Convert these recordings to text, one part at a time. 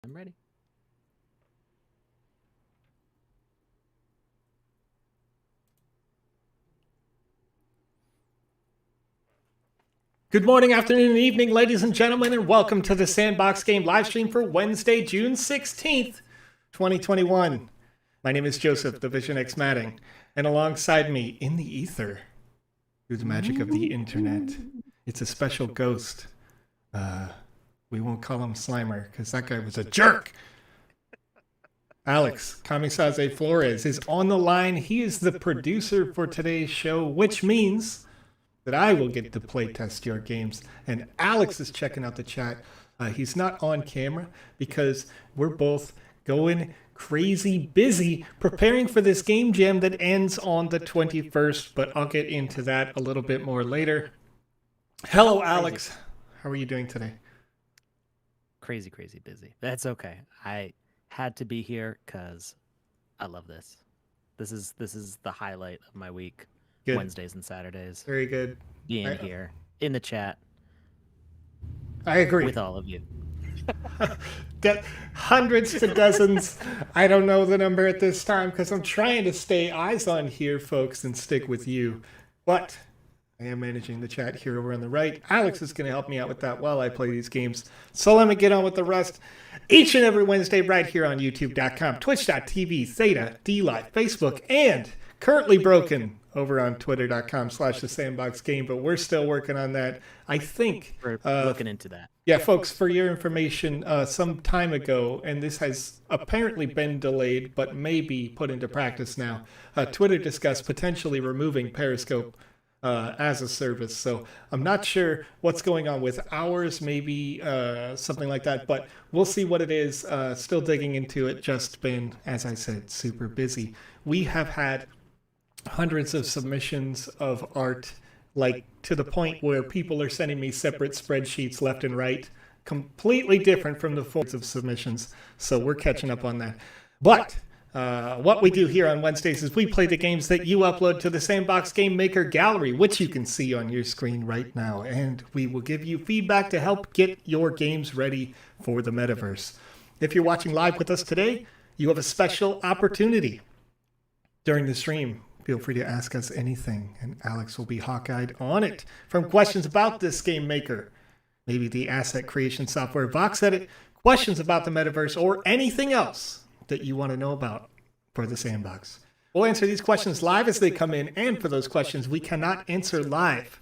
I'm ready. Good morning, afternoon, and evening, ladies and gentlemen, and welcome to the Sandbox game live stream for Wednesday, June 16th, 2021. My name is Joseph, the Vision X Matting, and alongside me in the ether, through the magic of the internet, it's a special ghost. We won't call him Slimer, because that guy was a jerk. Alex Florez is on the line. He is the producer for today's show, which means that I will get to play test your games. And Alex is checking out the chat. He's not on camera because we're both going crazy busy preparing for this game jam that ends on the 21st, but I'll get into that a little bit more later. Hello, Alex. How are you doing today? Crazy busy. That's okay. I had to be here because I love this. This is the highlight of my week. Good. Wednesdays and Saturdays. Very good. Being here in the chat. I agree. With all of you. Get hundreds to dozens. I don't know the number at this time because I'm trying to stay eyes on here, folks, and stick with you. But I am managing the chat here over on the right. Alex is going to help me out with that while I play these games. So let me get on with the rest. Each and every Wednesday right here on youtube.com, twitch.tv, Theta, DLive, Facebook, and currently broken over on twitter.com/the Sandbox game, but we're still working on that. I think we're looking into that. Yeah, folks, for your information, some time ago, and this has apparently been delayed, but may be put into practice now, Twitter discussed potentially removing Periscope as a service. So I'm not sure what's going on with ours, maybe something like that, but we'll see what it is. Still digging into it, just been, as I said, super busy. We have had hundreds of submissions of art, like to the point where people are sending me separate spreadsheets left and right, completely different from the forms of submissions. So we're catching up on that. But what we do here on Wednesdays is we play the games that you upload to the Sandbox Game Maker Gallery, which you can see on your screen right now. And we will give you feedback to help get your games ready for the metaverse. If you're watching live with us today, you have a special opportunity during the stream. Feel free to ask us anything, and Alex will be hawk-eyed on it. From questions about this game maker, maybe the asset creation software VoxEdit, questions about the metaverse, or anything else that you want to know about for the Sandbox. We'll answer these questions live as they come in, and for those questions we cannot answer live,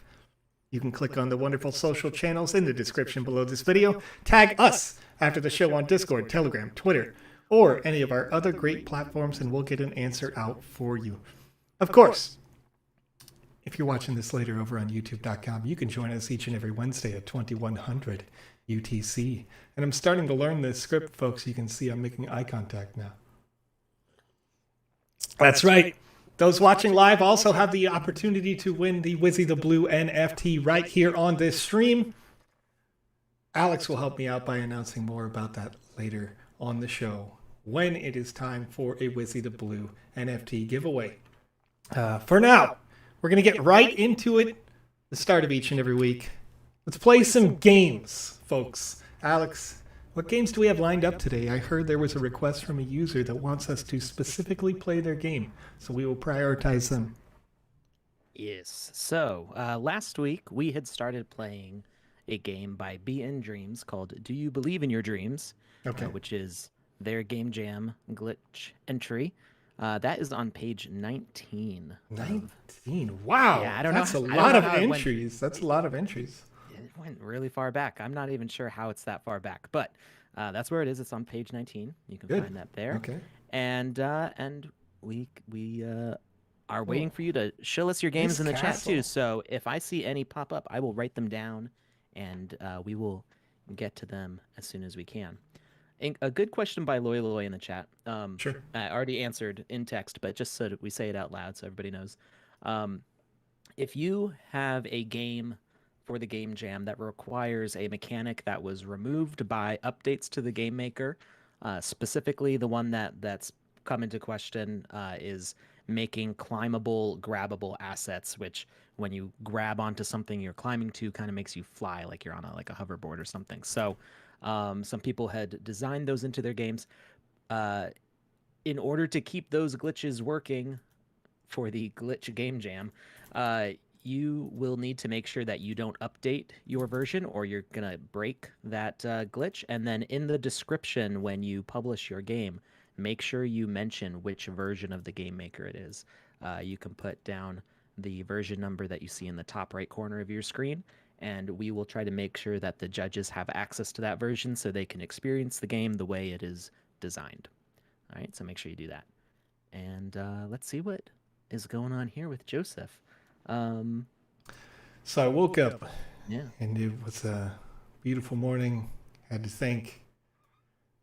you can click on the wonderful social channels in the description below this video, tag us after the show on Discord, Telegram, Twitter, or any of our other great platforms, and we'll get an answer out for you. Of course, if you're watching this later over on youtube.com, you can join us each and every Wednesday at 2100 UTC. And I'm starting to learn this script, folks. You can see I'm making eye contact now. That's right. Those watching live also have the opportunity to win the Wizzy the Blue NFT right here on this stream. Alex will help me out by announcing more about that later on the show when it is time for a Wizzy the Blue NFT giveaway. For now, we're going to get right into it, the start of each and every week. Let's play some games, folks. Alex, what games do we have lined up today? I heard there was a request from a user that wants us to specifically play their game, so we will prioritize them. Yes. So, last week we had started playing a game by BN Dreams called Do You Believe in Your Dreams? Okay. Which is their game jam glitch entry. That is on page 19. 19? Wow. Yeah, I don't know. That's a lot of entries. That's a lot of entries. It went really far back. I'm not even sure how it's that far back, but that's where it is. It's on page 19. You can find that there. Okay. And we are waiting for you to show us your games in the chat too. So if I see any pop up, I will write them down, and we will get to them as soon as we can. A good question by Loy in the chat. Sure. I already answered in text, but just so that we say it out loud so everybody knows. If you have a game for the game jam that requires a mechanic that was removed by updates to the game maker, specifically the one that's come into question is making climbable, grabbable assets, which when you grab onto something you're climbing to, kind of makes you fly like you're on a hoverboard or something. So some people had designed those into their games. Uh, in order to keep those glitches working for the glitch game jam, uh, you will need to make sure that you don't update your version or you're going to break that glitch. And then in the description, when you publish your game, make sure you mention which version of the game maker it is. You can put down the version number that you see in the top right corner of your screen, and we will try to make sure that the judges have access to that version so they can experience the game the way it is designed. All right, so make sure you do that. And let's see what is going on here with Joseph. So I woke up, Yeah, and it was a beautiful morning. I had to think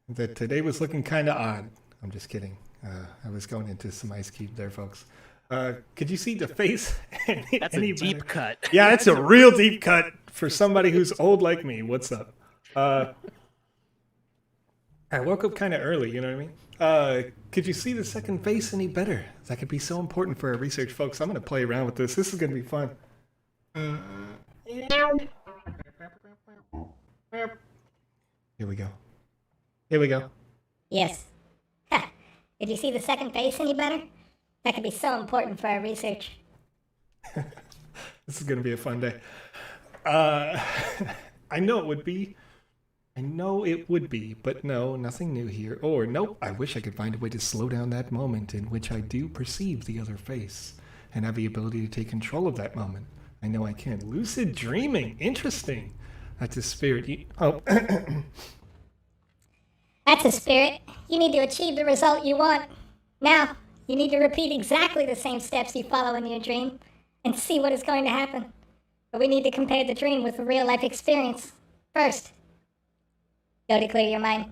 that today was looking kind of odd. I'm just kidding. I was going into some Ice Cube there, folks. Could you see the face? that's a deep cut. Yeah, it's a real deep cut for somebody who's old like me. What's up? I woke up kind of early, you know what I mean? Could you see the second face any better? That could be so important for our research, folks. I'm going to play around with this. This is going to be fun. Here we go. Here we go. Yes. Ha. Did you see the second face any better? That could be so important for our research. This is going to be a fun day. I know it would be. I know it would be, but no, nothing new here. Or, nope, I wish I could find a way to slow down that moment in which I do perceive the other face and have the ability to take control of that moment. I know I can. Lucid dreaming. Interesting. That's a spirit. Oh. That's a spirit. You need to achieve the result you want. Now, you need to repeat exactly the same steps you follow in your dream and see what is going to happen. But we need to compare the dream with the real-life experience. First, go to clear your mind.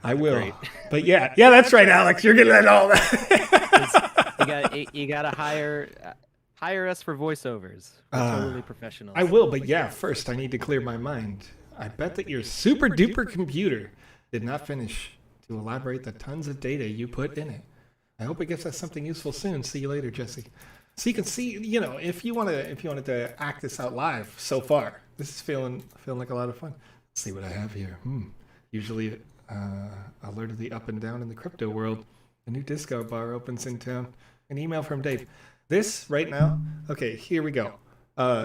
I will. Great. But yeah, that's right, Alex. You're getting at all that. You gotta hire us for voiceovers. We're totally professionals. I will, but yeah, first I need to clear my mind. I bet that your super duper computer did not finish to elaborate the tons of data you put in it. I hope it gives us something useful soon. See you later, Jesse. So you can see, you know, if you wanted to act this out live so far, this is feeling like a lot of fun. Let's see what I have here. Usually alert of the up and down in the crypto world. A new disco bar opens in town. An email from Dave. This right now, okay, here we go.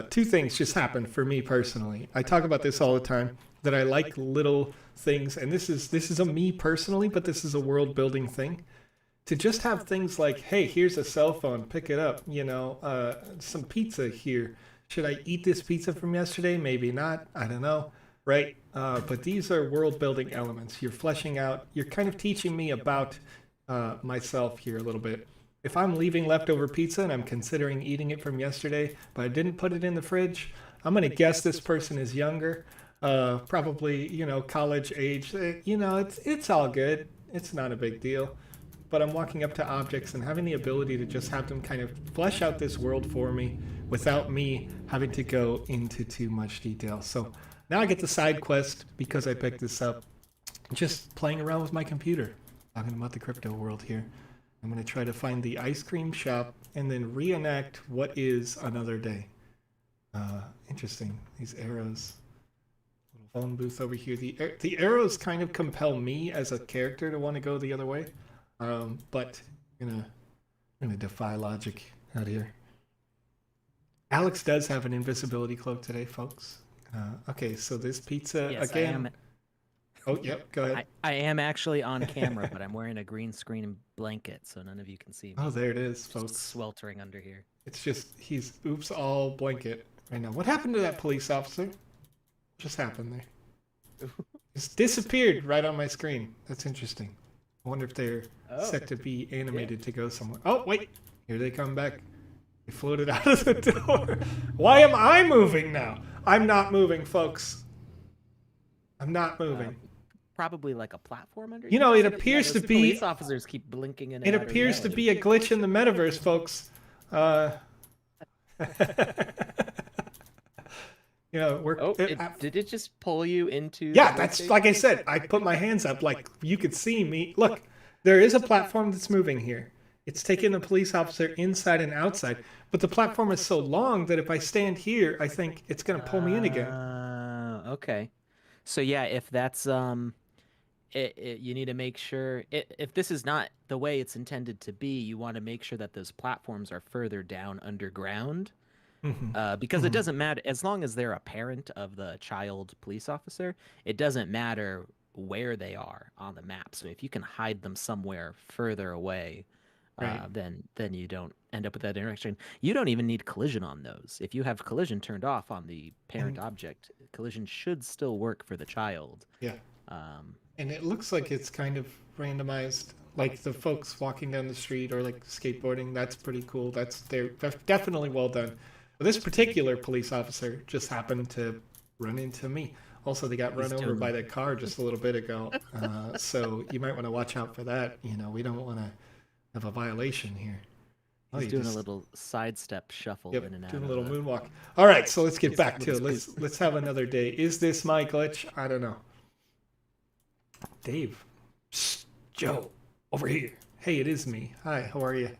Two things just happened for me personally. I talk about this all the time, that I like little things, and this is a me personally, but this is a world building thing. To just have things like, hey, here's a cell phone, pick it up, you know, some pizza here. Should I eat this pizza from yesterday? Maybe not. I don't know. Right? But these are world building elements. You're fleshing out, you're kind of teaching me about myself here a little bit. If I'm leaving leftover pizza and I'm considering eating it from yesterday, but I didn't put it in the fridge, I'm going to guess this person is younger, probably, you know, college age. You know, it's all good. It's not a big deal. But I'm walking up to objects and having the ability to just have them kind of flesh out this world for me without me having to go into too much detail. So now I get the side quest because I picked this up. Just playing around with my computer, talking about the crypto world here. I'm going to try to find the ice cream shop and then reenact what is another day. Interesting. These arrows. Little phone booth over here. The arrows kind of compel me as a character to want to go the other way. But I'm gonna defy logic out here. Alex does have an invisibility cloak today, folks. Okay, so this pizza Yes, again. Oh, yep. Go ahead. I am actually on camera, but I'm wearing a green screen blanket, so none of you can see me. Oh, there it is, Just folks. sweltering under here. It's just he's oops all blanket right now. What happened to that police officer? What just happened there? Just disappeared right on my screen. That's interesting. I wonder if they're set to be animated to go somewhere. Oh, wait. Here they come back. They floated out of the door. Why am I moving now? I'm not moving, folks. I'm not moving. Probably like a platform under. You know, it appears to be. Police officers keep blinking in. It appears to be a glitch in the metaverse, folks. You know, did it just pull you into? Yeah, that's like I said. I put my hands up, like you could see me. Look, There is a platform that's moving here. It's taking the police officer inside and outside, but the platform is so long that if I stand here, I think it's going to pull me in again. Okay. So yeah, if that's you need to make sure if this is not the way it's intended to be, you want to make sure that those platforms are further down underground. Because it doesn't matter as long as they're a parent of the child police officer, it doesn't matter where they are on the map. So if you can hide them somewhere further away, Right. then you don't end up with that interaction. You don't even need collision on those. If you have collision turned off on the parent object, collision should still work for the child. Yeah. Um, And it looks like it's kind of randomized, like the folks walking down the street or like skateboarding. That's pretty cool. They're definitely well done. But this particular police officer just happened to run into me. Also, they got run over by the car just a little bit ago. So you might want to watch out for that. You know, we don't want to have a violation here. He's doing a little sidestep shuffle in and out. Doing a little moonwalk. All right, so let's get back to it. Let's have another day. Is this my glitch? I don't know. Dave. Shh, Joe, over here. Hey, it is me. Hi, how are you? Here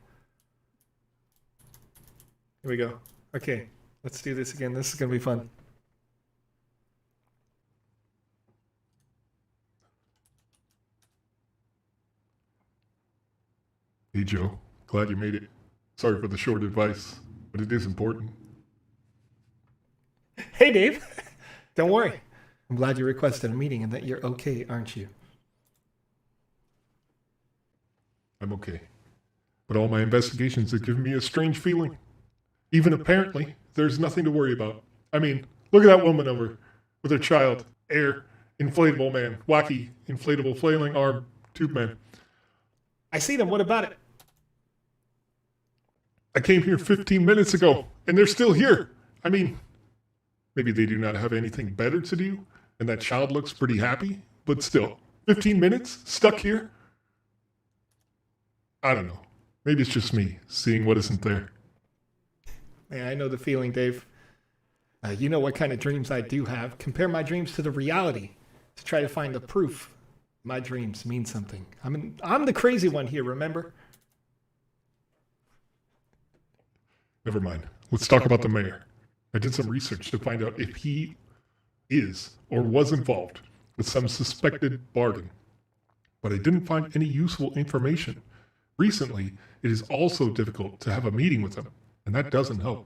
we go. Okay, let's do this again. This is going to be fun. Hey Joe, glad you made it. Sorry for the short advice, but it is important. Hey, Dave. Don't worry. I'm glad you requested a meeting and that you're okay, aren't you? I'm okay. But all my investigations have given me a strange feeling. Even apparently, there's nothing to worry about. I mean, look at that woman over with her child. Air, inflatable man, wacky, inflatable flailing arm, tube man. I see them. What about it? I came here 15 minutes ago, and they're still here. I mean, maybe they do not have anything better to do, and that child looks pretty happy, but still, 15 minutes? Stuck here? I don't know. Maybe it's just me, seeing what isn't there. Yeah, I know the feeling, Dave. You know what kind of dreams I do have. Compare my dreams to the reality to try to find the proof my dreams mean something. I'm the crazy one here, remember? Never mind. Let's talk about the mayor. I did some research to find out if he is or was involved with some suspected bargain, but I didn't find any useful information. Recently, it is also difficult to have a meeting with him, and that doesn't help.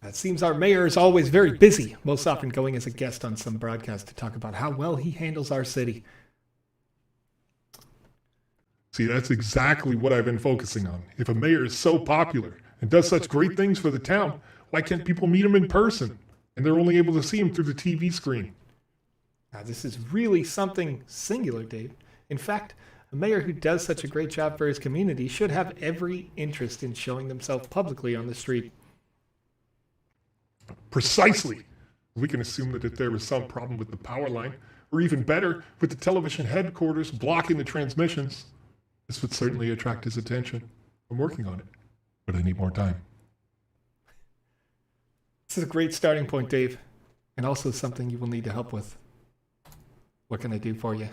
It seems our mayor is always very busy, most often going as a guest on some broadcast to talk about how well he handles our city. See, that's exactly what I've been focusing on. If a mayor is so popular and does such great things for the town, why can't people meet him in person? And they're only able to see him through the TV screen. Now, this is really something singular, Dave. In fact, a mayor who does such a great job for his community should have every interest in showing themselves publicly on the street. Precisely. We can assume that if there was some problem with the power line, or even better, with the television headquarters blocking the transmissions, this would certainly attract his attention. I'm working on it, but I need more time. This is a great starting point, Dave, and also something you will need to help with. What can I do for you?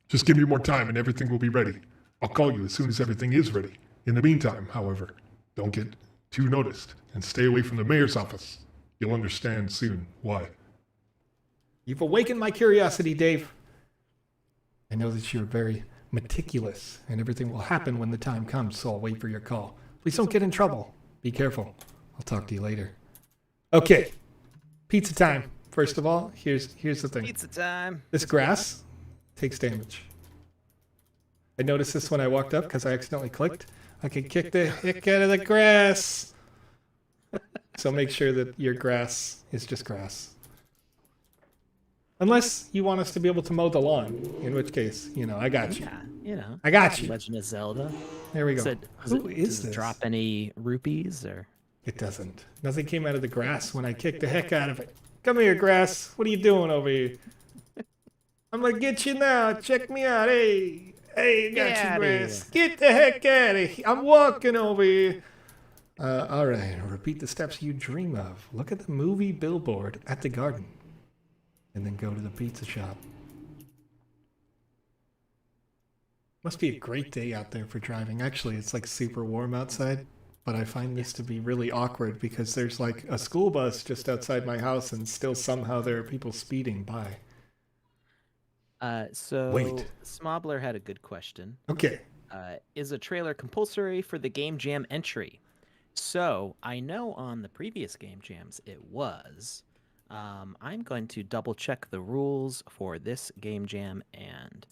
Just give me more time and everything will be ready. I'll call you as soon as everything is ready. In the meantime, however, don't get too noticed and stay away from the mayor's office. You'll understand soon why. You've awakened my curiosity, Dave. I know that you're very meticulous, and everything will happen when the time comes, so I'll wait for your call. Please don't get in trouble. Be careful. I'll talk to you later. Okay, pizza time. First of all, here's the thing. Pizza time. This grass takes damage. I noticed this when I walked up because I accidentally clicked. I can kick the heck out of the grass. So make sure that your grass is just grass. Unless you want us to be able to mow the lawn, in which case, I got you. Yeah, you know. I got you. Legend of Zelda. There we go. Who is does it this? drop any rupees or? It doesn't. Nothing came out of the grass when I kicked the heck out of it. Come here, grass. What are you doing over here? I'm gonna get you now. Check me out. Hey, I got you, grass. Get the heck out of here. I'm walking over here. All right. Repeat the steps you dream of. Look at the movie billboard at the garden. And then go to the pizza shop. Must be a great day out there for driving. Actually, it's like super warm outside, but I find this to be really awkward because there's like a school bus just outside my house and still somehow there are people speeding by. So Wait. Smobler had a good question. Okay. Is a trailer compulsory for the game jam entry? So I know on the previous game jams it was. I'm going to double check the rules for this game jam and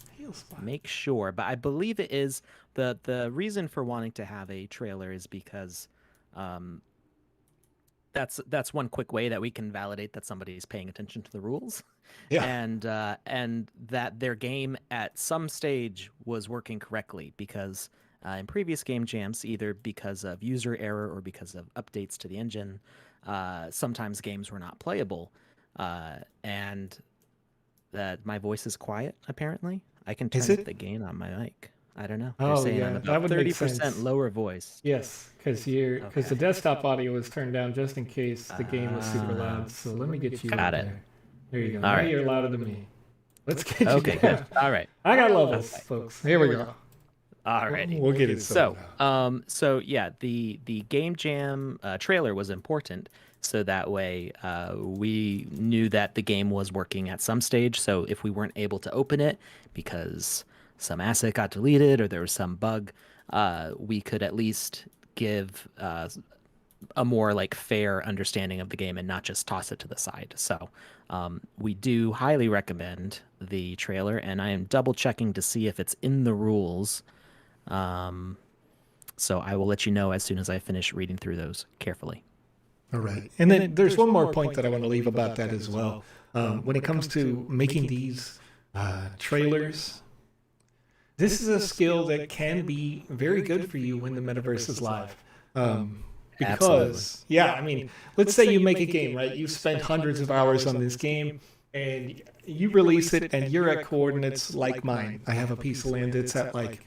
make sure. But I believe it is the reason for wanting to have a trailer is because that's one quick way that we can validate that somebody is paying attention to the rules. Yeah. And that their game at some stage was working correctly because in previous game jams, either because of user error or because of updates to the engine, sometimes games were not playable. And that my voice is quiet, apparently. I can turn up the gain on my mic. I don't know. They're saying I'm about 30% lower voice. Yes, because the desktop audio was turned down just in case the game was super loud. So let me get you Got in it. There you go. All Now right. you're louder than me. Let's get you Okay, down. good. All right. I got levels, folks. Here we go. Alrighty. We'll get it So, sorted out. so yeah, the game jam trailer was important, so that way we knew that the game was working at some stage. So if we weren't able to open it because some asset got deleted or there was some bug, we could at least give a more like fair understanding of the game and not just toss it to the side. So we do highly recommend the trailer, and I am double checking to see if it's in the rules. So I will let you know as soon as I finish reading through those carefully. All right. And then there's one more point that I want to leave about that as well. When it comes to making these trailers, this is a skill that can be very good for you when the metaverse is live. Because, yeah, I mean, let's say you make a game, right? You spend hundreds of hours on this game, and you release it, and you're at coordinates like mine. I have a piece of land that's at like,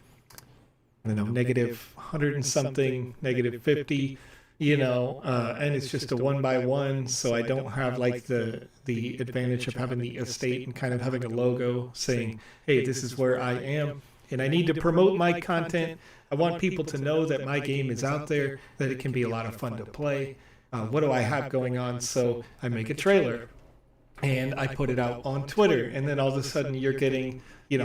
I don't know, negative 100 and something, negative 50, and it's just a 1x1, so I don't have like the advantage of having the estate and kind of having a logo saying, hey, this is where I am, and I need to promote my content. I want people to know that my game is out there, that it can be a lot of fun to play. What do I have going on? So I make a trailer and I put it out on Twitter, and then all of a sudden you're getting,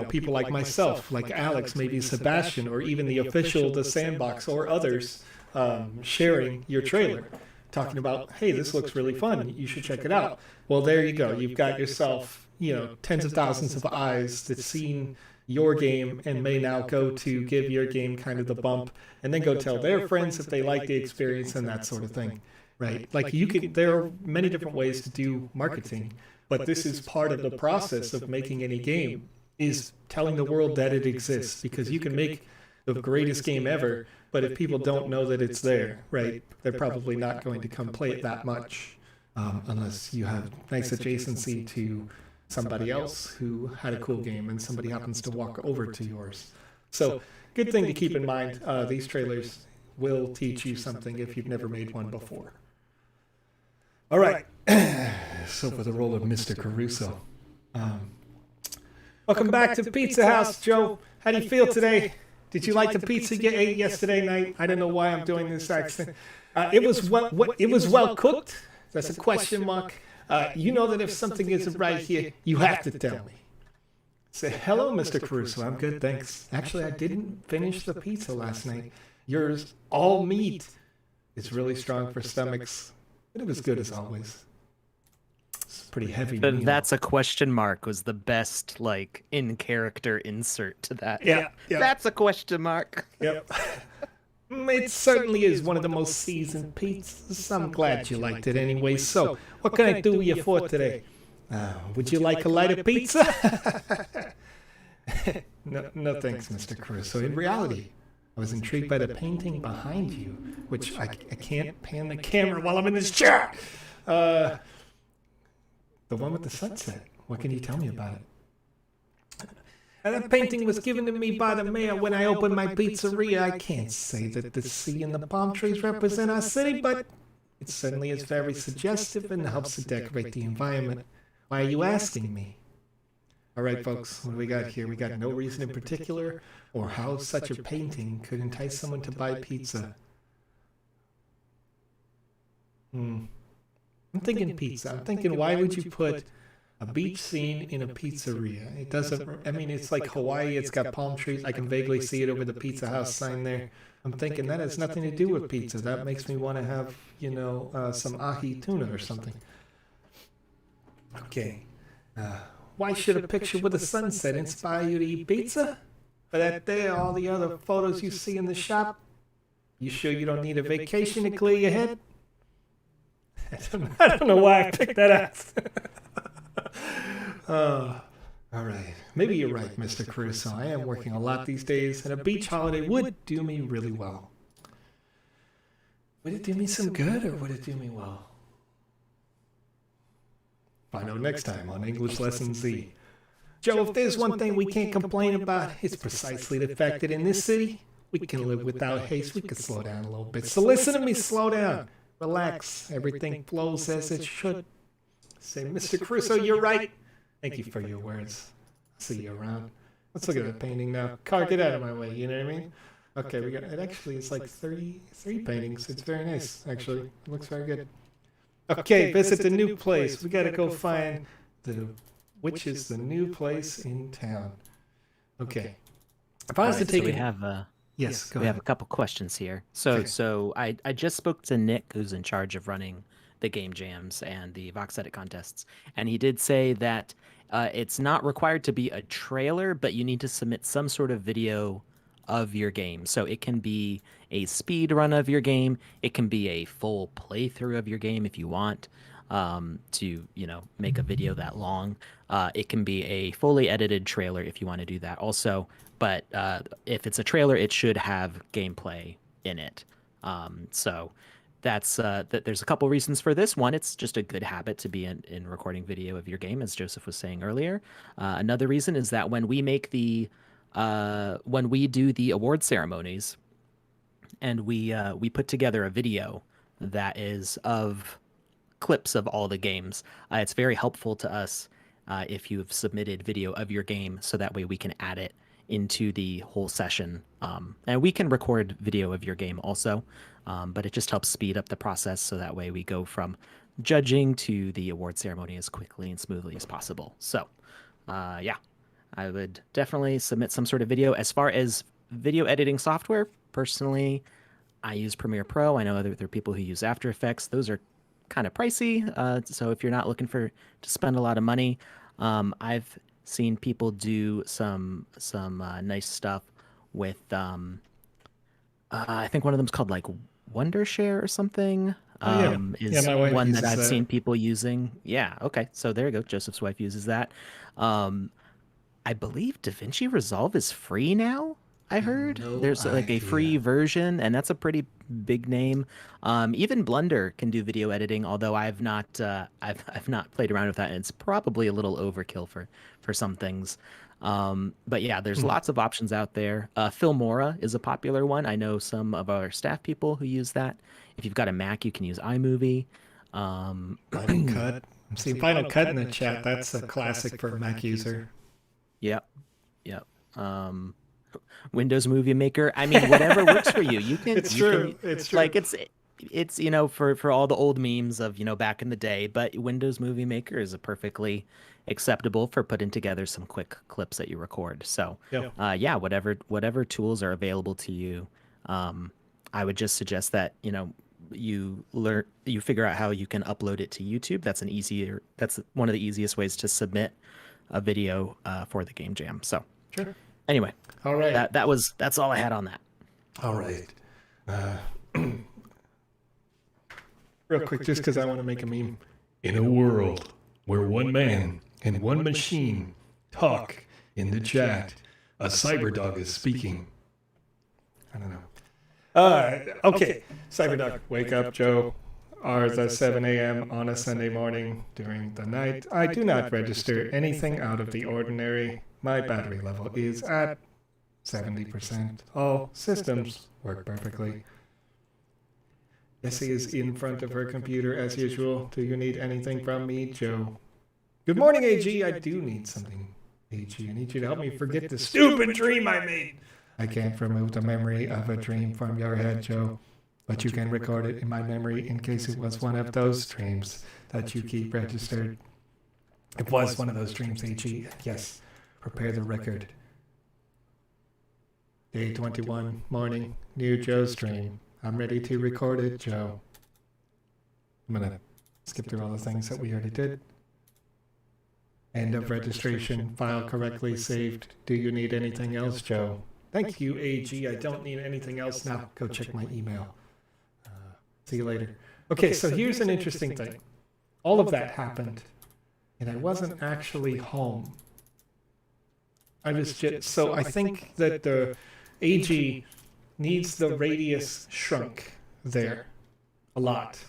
people like myself, like Alex, maybe Sebastian, or even the official, the Sandbox, or others sharing your trailer, talking about, hey, this looks really fun, you should check it out. Well, there you go. You've got yourself, tens of thousands of eyes that's seen your game and may now go to give your game kind of the bump and then go tell their friends if they like the experience and that sort of thing, right? Like there are many different ways to do marketing, but this is part of the process of making any game, is telling the world that it exists, because you can make the greatest game ever, but if people don't know that it's there, right, they're probably not going to come play it that much unless you have nice adjacency to somebody else who had a cool game and somebody happens to walk over to yours. So good thing to keep in mind, these trailers will teach you something if you've never made one before. All right, so for the role of Mr. Caruso. Welcome back to Pizza House, Joe. How do you feel today? Did you like the pizza you ate yesterday night? I don't know why I'm doing this accent. It was well cooked. That's a question mark. You know that if something isn't right here, you have to tell me. Say, hello, Mr. Caruso. I'm good, thanks. Actually, I didn't finish the pizza last night. Yours, all meat. It's really strong for stomachs. But it was good as always. It's pretty heavy. But that's a question mark was the best, like, in-character insert to that. Yeah. That's a question mark. Yep. It certainly is one of the most seasoned pizzas. I'm glad you liked it anyway. So, what can I do you for today? Would you like a lighter pizza? No thanks, Mr. Caruso. In reality, I was intrigued by the painting behind you, which I can't pan the camera while I'm in this chair. The one with the sunset. What can you tell me about it? And that painting was given to me by the mayor when I opened my pizzeria. I can't say that the sea and the palm trees represent our city, but it certainly is very suggestive and helps to decorate the environment. Why are you asking me? All right, folks, what do we got here? We got no reason in particular or how such a painting could entice someone to buy pizza. I'm thinking pizza. I'm thinking, why would you put a beach scene in a pizzeria? It doesn't, I mean, it's like Hawaii. It's got palm trees. I can vaguely see it over the Pizza House sign there. I'm thinking that has nothing to do with pizza. That makes me want to have, some ahi tuna or something. Okay. Why should a picture with a sunset inspire you to eat pizza? But that there, all the other photos you see in the shop, you sure you don't need a vacation to clear your head? I don't know why I picked that out. All right. Maybe you're right, Mr. Crusoe. I am working a lot these days, and a beach holiday would do me really well. Would it do me some good, or would it do me well? Find out next time on English Lesson Z. Joe, if there's one thing we can't complain about, it's precisely the fact that in this city, we can live without haste. We can slow down a little bit. So listen to me, slow down. Relax. Everything flows as it should. Say, Mr. Crusoe, you're right. Thank you for your words. I'll see you around. Let's look at that painting now. Car, get out of my way, you know what I mean? Okay, we got it. Actually, it's like 33 paintings. It's very nice, actually. It looks very good. Okay, visit the new place. We gotta go find which is the new place in town. Okay. If I was to take we have yes, go we ahead. have a couple questions here. So I just spoke to Nick, who's in charge of running the game jams and the Vox Edit contests, and he did say that it's not required to be a trailer, but you need to submit some sort of video of your game. So it can be a speed run of your game. It can be a full playthrough of your game if you want to, make a video that long. It can be a fully edited trailer if you want to do that also. But if it's a trailer, it should have gameplay in it. So that's there's a couple reasons for this. One, it's just a good habit to be in recording video of your game, as Joseph was saying earlier. Another reason is that when we do the award ceremonies and we put together a video that is of clips of all the games, it's very helpful to us if you've submitted video of your game, so that way we can add it into the whole session. And we can record video of your game also, but it just helps speed up the process, so that way we go from judging to the award ceremony as quickly and smoothly as possible. So yeah, I would definitely submit some sort of video. As far as video editing software, personally, I use Premiere Pro. I know there are people who use After Effects. Those are kind of pricey. So if you're not looking to spend a lot of money, I've seen people do some nice stuff with I think one of them's called like Wondershare or something. Is my wife one that uses I've that. seen people using. Yeah, okay. So there you go. Joseph's wife uses that. I believe DaVinci Resolve is free now. I heard there's like a free version, and that's a pretty big name. Even Blender can do video editing, although I've not played around with that, and it's probably a little overkill for some things. But yeah, there's lots of options out there. Filmora is a popular one. I know some of our staff people who use that. If you've got a Mac, you can use iMovie. Final Cut. I'm seeing Final Cut in the chat. That's a classic for a Mac user. Yep. Windows Movie Maker. I mean, whatever works for you. You can. It's true. It's true. Like it's for all the old memes of back in the day. But Windows Movie Maker is a perfectly acceptable for putting together some quick clips that you record. So yeah, whatever tools are available to you, I would just suggest that you figure out how you can upload it to YouTube. That's one of the easiest ways to submit a video for the game jam. So Sure. Anyway, All right. That's all I had on that. All right. Real quick, just because I want to make a meme. In a world where one man and one machine talk in the chat, a cyberdog is speaking. I don't know. Okay. Cyberdog, wake up, Joe. Ours at 7 a.m. on a Sunday morning during the night. I do not register anything out of the ordinary. My battery level is at 70%. All systems work perfectly. Jessie is in front of her computer as usual. Do you need anything from me, Joe? Good morning, AG. I do need something AG, I need you to help me forget the stupid dream I made. I can't remove the memory of a dream from your head, Joe. But you can record it in my memory in case it was one of those dreams that you keep registered. It was one of those dreams, AG. Yes. Prepare the record. Day 21, morning, new Joe's dream. I'm ready to record it, Joe. I'm going to skip through all the things that we already did. End of registration, file correctly saved. Do you need anything else, Joe? Thank you, AG. I don't need anything else now. Go check my email. See you later. Okay, so here's an interesting thing. All of that happened, and I wasn't actually home. I was just, so I think that the AG needs the radius shrunk there a lot.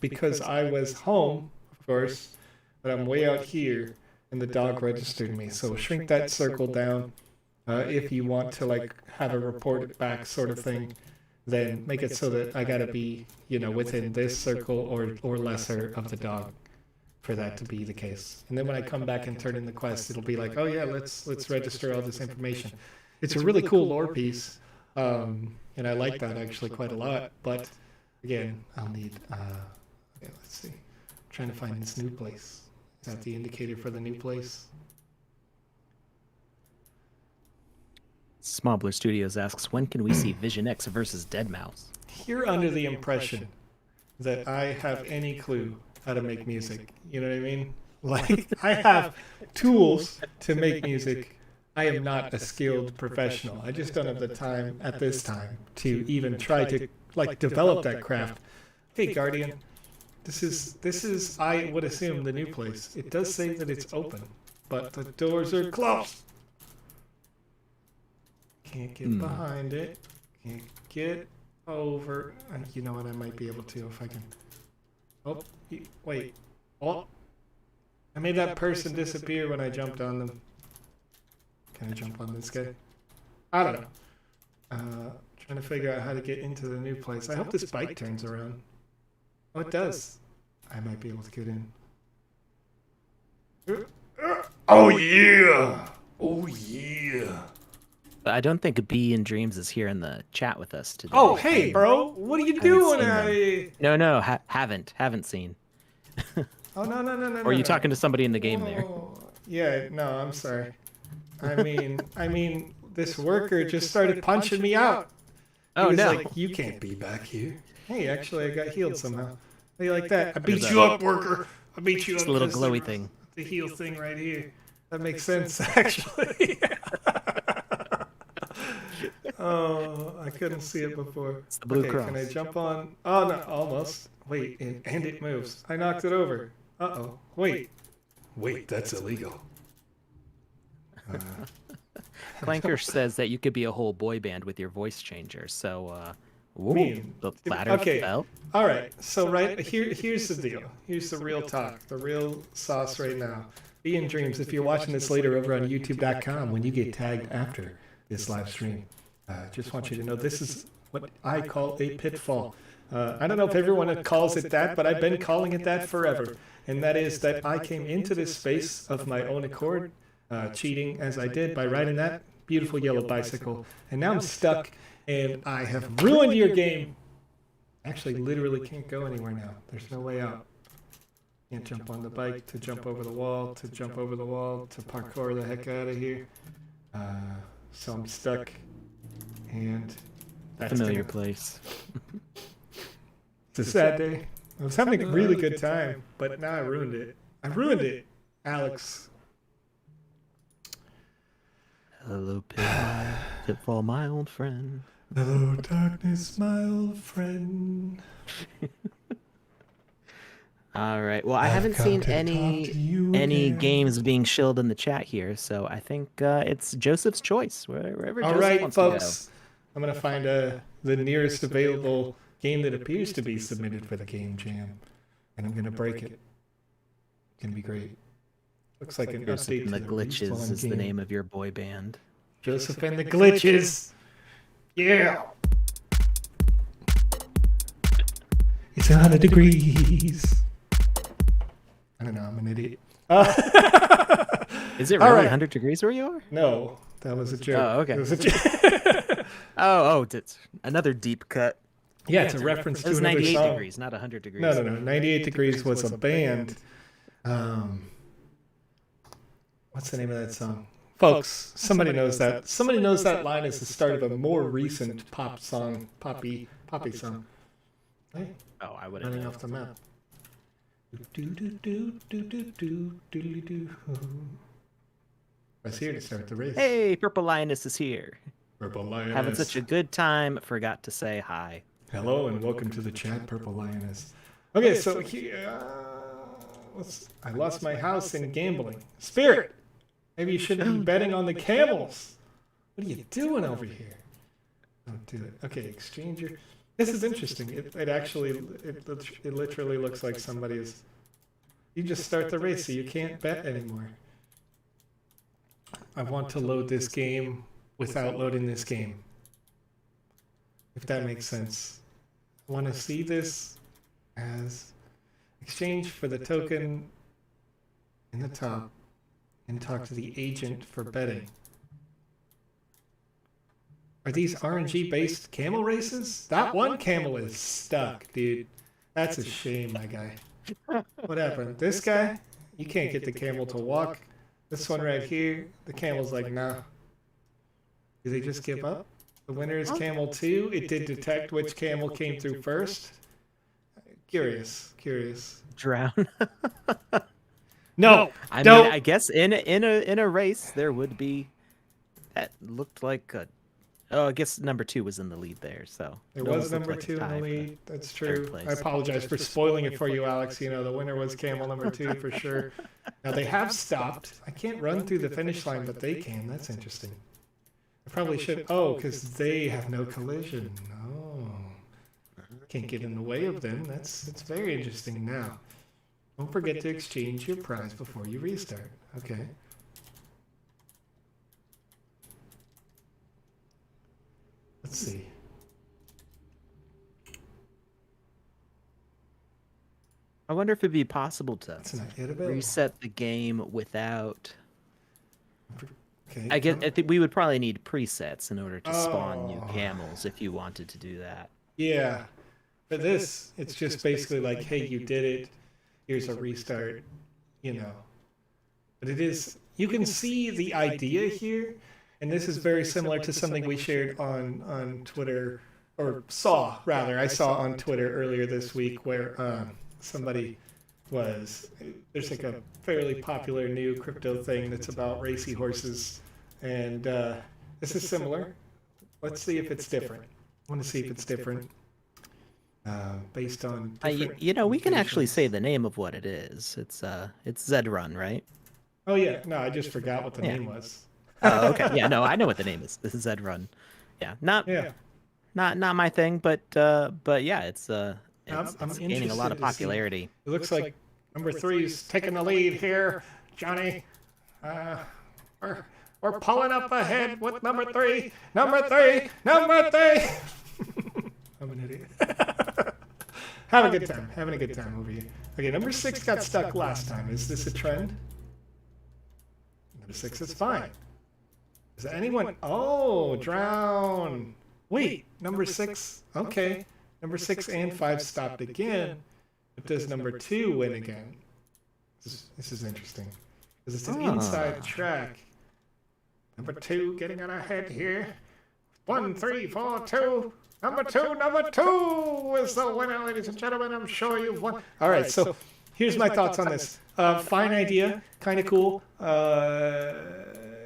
Because I was home, of course, but I'm way out here, and the dog registered me. So shrink that circle down if you want to like have a report it back sort of thing. Then make it so that I gotta be, you know, within this circle or lesser of the dog for that to be the case. And then when I come back and turn in the quest, it'll be like, oh yeah, let's register all this information. It's a really cool lore piece, and I like that actually quite a lot. But again, I'll need. Okay, let's see. I'm trying to find this new place. Is that the indicator for the new place? Smobbler Studios asks, when can we see Vision X versus Deadmau5? You're under the impression that I have any clue how to make music. You know what I mean? Like, I have tools to make music. I am not a skilled professional. I just don't have the time at this time to even try to, like, develop that craft. Hey, Guardian. This is, I would assume, the new place. It does say that it's open, but the doors are closed. Can't get behind it. Can't get over. You know what? I might be able to if I can. Oh, wait. Oh, I made that person disappear when I jumped on them. Can I jump on this guy? I don't know. Trying to figure out how to get into the new place. I hope this bike turns around. Oh, it does. I might be able to get in. Oh, yeah. Oh, yeah. But I don't think B in Dreams is here in the chat with us today. Oh, hey, bro. What are you doing out here? No, haven't seen. Oh, no. Or are you talking to somebody in the game there? Yeah, no, I'm sorry. I mean, this worker just started punching me out. Oh, he was no. like, you can't be back here. Hey, actually, I got healed somehow. How do you like that? I beat you up, worker. I beat you up. It's a little glowy thing. The heal thing right here. That makes sense, actually. Oh, I couldn't see it before. It's the blue cross. Can I jump on? Oh, no, almost. Wait, and it moves. I knocked it over. Uh-oh. Wait, that's illegal. Clanker says that you could be a whole boy band with your voice changer. So, the ladder fell. All right. So here's the deal. Here's the real talk, the real sauce right now. Be in Dreams. If you're watching this later over on YouTube.com, when you get tagged after this live stream, just want you to know this is what I call a pitfall. I don't know if everyone calls it that, but I've been calling it that forever. And that is that I came into this space of my own accord, cheating as I did by riding that beautiful yellow bicycle. And now I'm stuck, and I have ruined your game. Actually, literally can't go anywhere now. There's no way out. Can't jump on the bike, to jump over the wall, to jump over the wall, to parkour the heck out of here. So I'm stuck, and that's Familiar place. It's a sad day. I was having a really good time, but now I ruined it. I ruined it, Alex. Hello, Pitfall, my old friend. Hello, darkness, my old friend. All right. Well, I haven't seen any games being shilled in the chat here, so I think it's Joseph's choice. Wherever All Joseph right, wants folks. to go. I'm gonna find the nearest available game that appears to be submitted for the Game Jam, and I'm gonna break it. It's gonna be great. Looks like an Joseph update and the to Glitches Respawn is the game. name of your boy band. Joseph and the Glitches. Yeah. It's 100 degrees. I don't know. I'm an idiot. Is it All really right. 100 degrees where you are? No, that was a joke. Oh, okay. It was a joke. It's another deep cut. Yeah, it's a reference It to was another 98 song. degrees, not 100 degrees. No. 98 Degrees was a band. What's the name of that song? Folks, somebody knows that. Somebody knows that line is the start of a more recent pop song, poppy song. Hey, Oh, I wouldn't running know. off the map. I was here to start the race. Hey, Purple Lioness is here. Purple Lioness. Having such a good time, forgot to say hi. Hello and welcome to the chat, Purple Lioness. Okay, so I lost my house in gambling. Spirit, maybe you shouldn't be betting on the camels. What are you doing over here? Don't do it. Okay, exchanger. This is interesting. It literally looks like somebody is. You just start the race, so you can't bet anymore. I want to load this game without loading this game. If that makes sense. I want to see this as exchange for the token in the top and talk to the agent for betting. Are these RNG based camel races? That one camel is stuck, dude. That's a shame, my guy. What happened? This guy? You can't get the camel to walk. This one right here, the camel's like, nah. Do they just give up? The winner is camel 2. It did detect which camel came through first. Curious. Drown. No, I don't. mean, I guess in a race there would be. That looked like a. Oh, I guess number 2 was in the lead there, so. There it was almost looked number like a 2 in tie the for lead. That's third true. place. I apologize for spoiling it for you, Alex. You know, the winner was camel number 2 for sure. Now, they have stopped. I can't run through the finish line, but they can. That's interesting. I probably should. Oh, because they have no collision. Oh. Can't get in the way of them. That's very interesting now. Don't forget to exchange your prize before you restart. Okay. Let's see. I wonder if it'd be possible to That's not it available. reset the game without. Okay. I think we would probably need presets in order to spawn new Oh. camels if you wanted to do that. Yeah. For this, it's just basically like, hey, you did it. Here's a restart, you know. But it is, you can see the idea here, and this is very similar to something we shared on Twitter, or saw, rather. I saw on Twitter earlier this week where somebody there's like a fairly popular new crypto thing that's about racy horses, and this is similar. Let's see if it's different. I want to see if it's different. Based on we can actually say the name of what it is. It's Zedrun, right? Oh yeah, no, I just forgot what the name was. Oh, okay. Yeah, no, I know what the name is. This is Zedrun. Yeah, not my thing, but yeah, it's gaining a lot of popularity. It looks like number 3's taking the lead here, Johnny. We're pulling up ahead with number 3. Number 3. I'm an idiot. Having a good time over here. Okay, number 6 got stuck last time. Is this a trend? Number 6 is fine. Is there anyone? Oh, drown. Wait, number 6. Okay. Number 6 and 5 stopped again. But does number 2 win again? This is interesting. Because it's an inside track. Number 2 getting on ahead here. 1, 3, 4, 2. Number 2 is the winner, ladies and gentlemen. I'm sure you've won. All right, so here's my thoughts on this. Fine idea, kind of cool.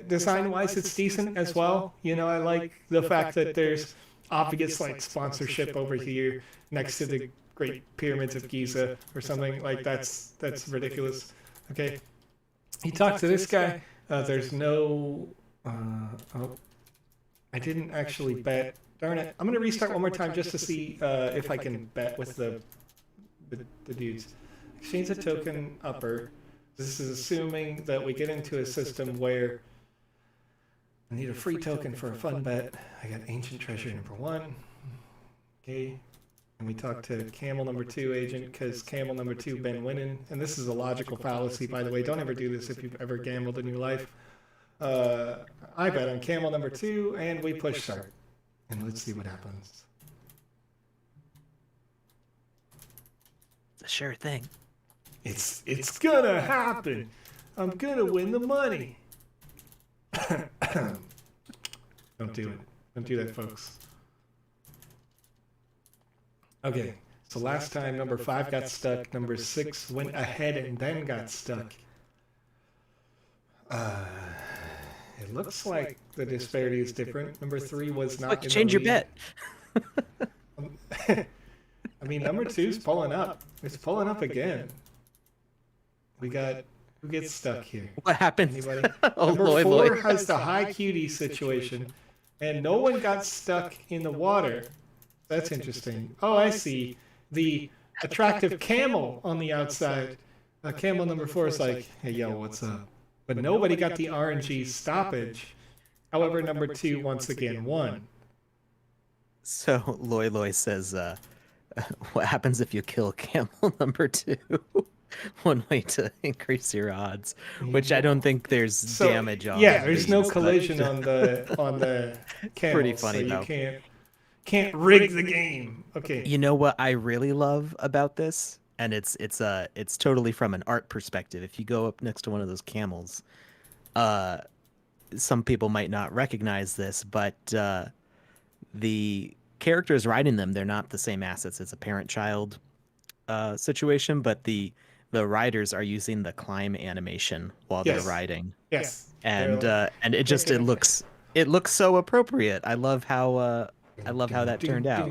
Design-wise, it's decent as well. You know, I like the fact that there's obvious like sponsorship over here next to the Great Pyramids of Giza or something like that's ridiculous. Okay, he talked to this guy. There's no. I didn't actually bet. Darn it! I'm gonna restart one more time just to see if I can bet with the dudes. Exchange a token upper. This is assuming that we get into a system where I need a free token for a fun bet. I got ancient treasure number 1. Okay. And we talked to camel number 2 agent because camel number 2 been winning. And this is a logical fallacy, by the way. Don't ever do this if you've ever gambled in your life. I bet on camel number 2 and we push start. And let's see what happens. It's a sure thing. It's gonna happen. I'm gonna win the money. Don't do it. Don't do that, folks. Okay, so last time number 5 got stuck, number 6 went ahead and then got stuck. It looks like the disparity is different. Number 3 was not. Look, change your bet. I mean, number 2's pulling up. It's pulling up again. We got. Who gets stuck here? What happened? Anybody? Oh, Number 4 has the high cutie situation, and no one got stuck in the water. That's interesting. Oh, I see. The attractive camel on the outside. Camel number 4 is like, hey, yo, what's up? But nobody got the RNG stoppage. However, number 2 once again won. So Loy says, what happens if you kill camel number 2? One way to increase your odds, which I don't think there's damage on. Yeah, there's no collision on the camel. Pretty funny, so though. You can't rig the game. Okay. You know what I really love about this, and it's totally from an art perspective. If you go up next to one of those camels, some people might not recognize this, but the characters riding them, they're not the same assets. It's a parent-child situation, but the riders are using the climb animation while they're riding. Yes. And it looks so appropriate. I love how that turned out.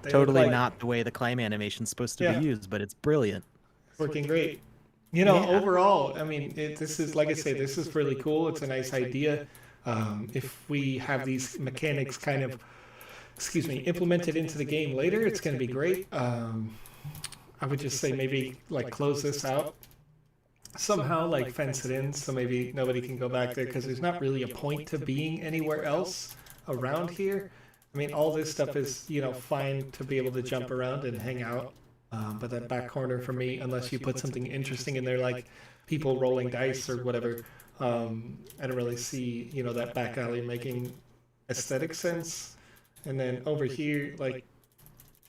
Totally not the way the climb animation's supposed to be used, but it's brilliant. Working great. You know, overall, I mean, this is, like I say, this is really cool. It's a nice idea. If we have these mechanics kind of, implemented into the game later, it's going to be great. I would just say maybe like close this out somehow, like fence it in so maybe nobody can go back there because there's not really a point to being anywhere else around here. I mean, all this stuff is, fine to be able to jump around and hang out. But that back corner for me, unless you put something interesting in there like people rolling dice or whatever, I don't really see, that back alley making aesthetic sense. And then over here, like,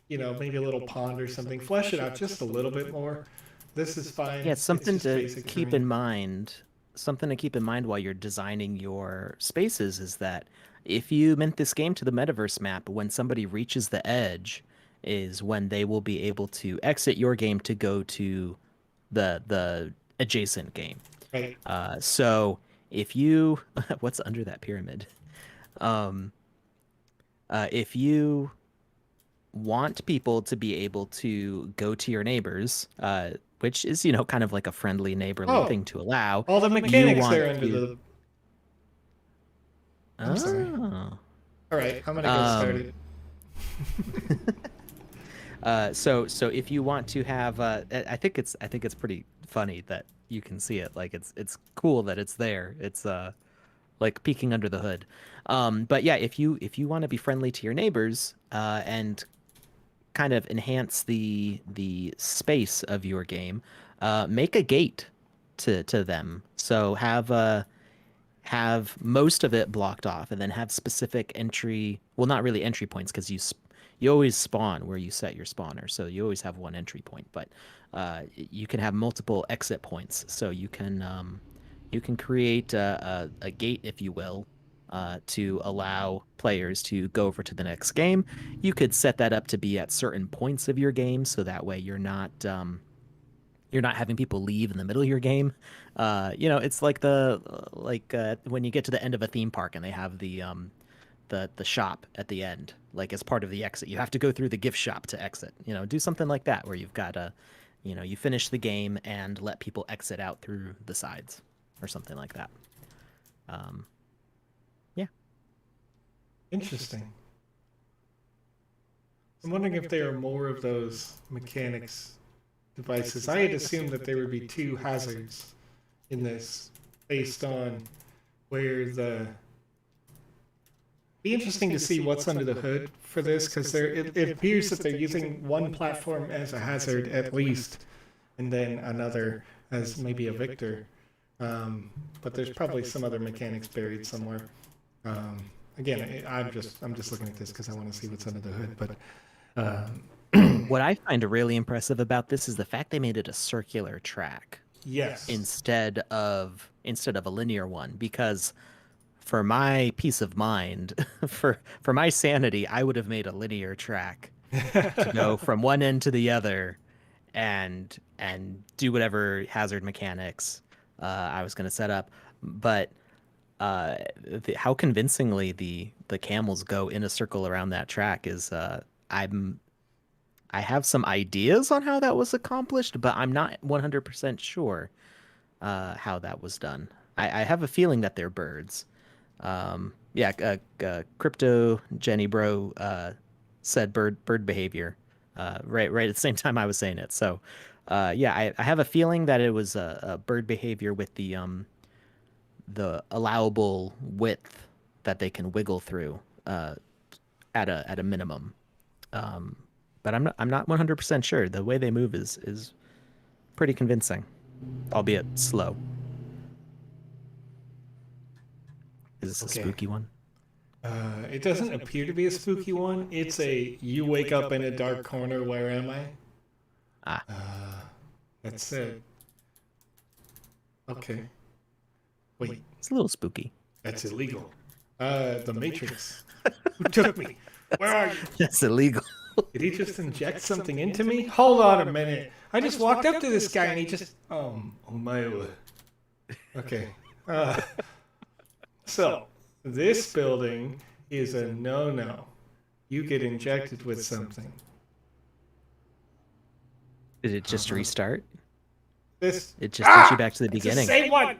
maybe a little pond or something. Flesh it out just a little bit more. This is fine. Yeah, something to keep in mind. Something to keep in mind while you're designing your spaces is that if you mint this game to the metaverse map, when somebody reaches the edge, is when they will be able to exit your game to go to the adjacent game. Right. So if you, what's under that pyramid? If you want people to be able to go to your neighbors, which is, kind of like a friendly neighborly thing to allow. All the mechanics there under the... I'm sorry. Oh. All right, I'm going to get started. So if you want to have, I think it's pretty funny that you can see it. Like it's cool that it's there. It's like peeking under the hood. But yeah, if you want to be friendly to your neighbors, and kind of enhance the space of your game, make a gate to them. So have most of it blocked off, and then have specific entry. Well, not really entry points, because you always spawn where you set your spawner, so you always have one entry point. But you can have multiple exit points, so you can create a gate, if you will, to allow players to go over to the next game. You could set that up to be at certain points of your game, so that way you're not having people leave in the middle of your game. It's like when you get to the end of a theme park and they have the shop at the end, like as part of the exit. You have to go through the gift shop to exit. Do something like that where you've got you finish the game and let people exit out through the sides or something like that. Interesting. I'm wondering if there are more of those mechanics devices. I had assumed that there would be 2 hazards in this based on where the Be interesting to see what's under the hood for this, because it appears that they're using one platform as a hazard at least, and then another as maybe a victor. But there's probably some other mechanics buried somewhere. Again, I'm just looking at this because I want to see what's under the hood. But What I find really impressive about this is the fact they made it a circular track yes, instead of a linear one, because for my peace of mind, for my sanity, I would have made a linear track to go from one end to the other and do whatever hazard mechanics I was going to set up. But how convincingly the camels go in a circle around that track is I have some ideas on how that was accomplished, but I'm not 100% sure how that was done. I have a feeling that they're birds. Crypto Jenny Bro said bird behavior right at the same time I was saying it. So I have a feeling that it was a bird behavior with the allowable width that they can wiggle through at a minimum. But I'm not 100% sure. The way they move is pretty convincing, albeit slow. Is this a spooky one? it doesn't appear to be a spooky one. It's a you wake up in a dark corner. Where am I? That's it. Okay. Wait, It's a little spooky. that's illegal. The Matrix. Who took me? Where are you? That's illegal. Did he just inject something into me? Hold on a minute. I just walked up to this guy and he just oh my. Okay. So this building is a no-no. You get injected with something. Did it just restart? This It just took you back to the it's the beginning. same one.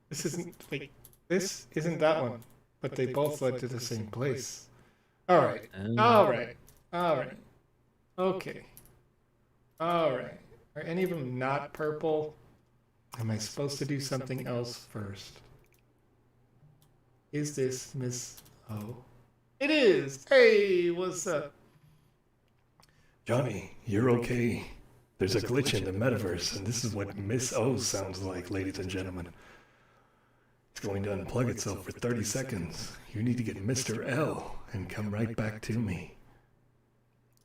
This isn't wait. This isn't that one. But they both led to the same place. All right. All right. All right. Okay. All right. Are any of them not purple? Am I supposed to do something else first? Is this Miss O? It is. Hey, what's up? Johnny, you're okay. There's a glitch in the metaverse, and this is what Miss O sounds like, ladies and gentlemen. It's going to unplug itself for 30 seconds. You need to get Mr. L and come right back to me.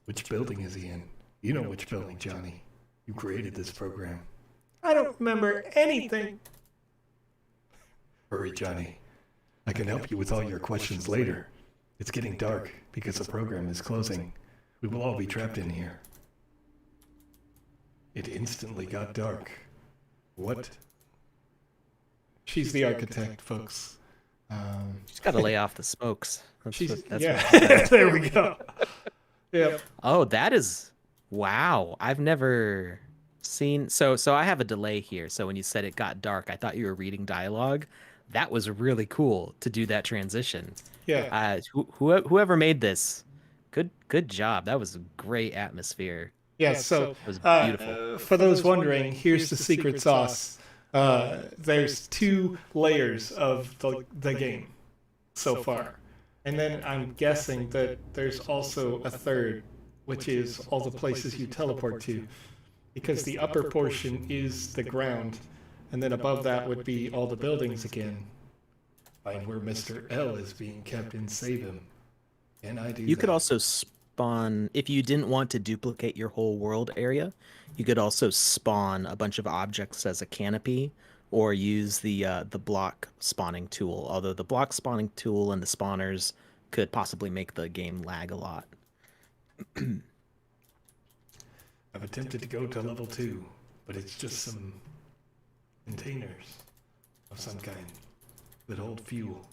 Which building is he in? You know which building, Johnny. You created this program. I don't remember anything. Hurry, Johnny. I can help you with all your questions later. It's getting dark because the program is closing. We will all be trapped in here. It instantly got dark. What? She's the architect, folks. She's got to lay off the smokes. Yeah. There we go. Yeah. Oh, that is wow. I've never seen so I have a delay here. So when you said it got dark, I thought you were reading dialogue. That was really cool to do that transition. Yeah. Whoever made this, good job. That was a great atmosphere. Yeah, so It was beautiful. for those wondering, here's the secret sauce. There's 2 layers of the game so far. And then I'm guessing that there's also a third, which is all the places you teleport to. Because the upper portion is the ground, and then above that would be all the buildings again. Find where Mr. L is being kept and save him. Can I do You that? could also spawn, if you didn't want to duplicate your whole world area, you could also spawn a bunch of objects as a canopy or use the block spawning tool. Although the block spawning tool and the spawners could possibly make the game lag a lot. I've attempted to go to level 2, but it's just some containers of some kind that hold fuel.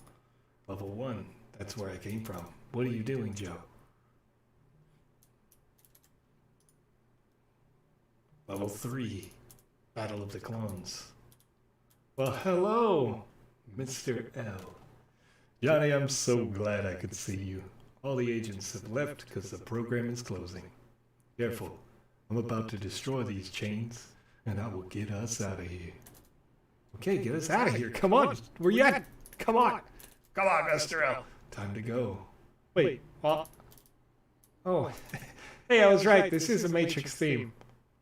Level 1, that's where I came from. What are you doing, Joe? Level 3, Battle of the Clones. Well, hello. Mr. L. Johnny, I'm so glad I could see you. All the agents have left because the program is closing. Careful, I'm about to destroy these chains, and I will get us out of here. Okay, get us out of here. Come on. Where you at? Come on. Come on, Mr. L. Time to go. Wait, what? Oh, hey, I was right. This is a Matrix theme.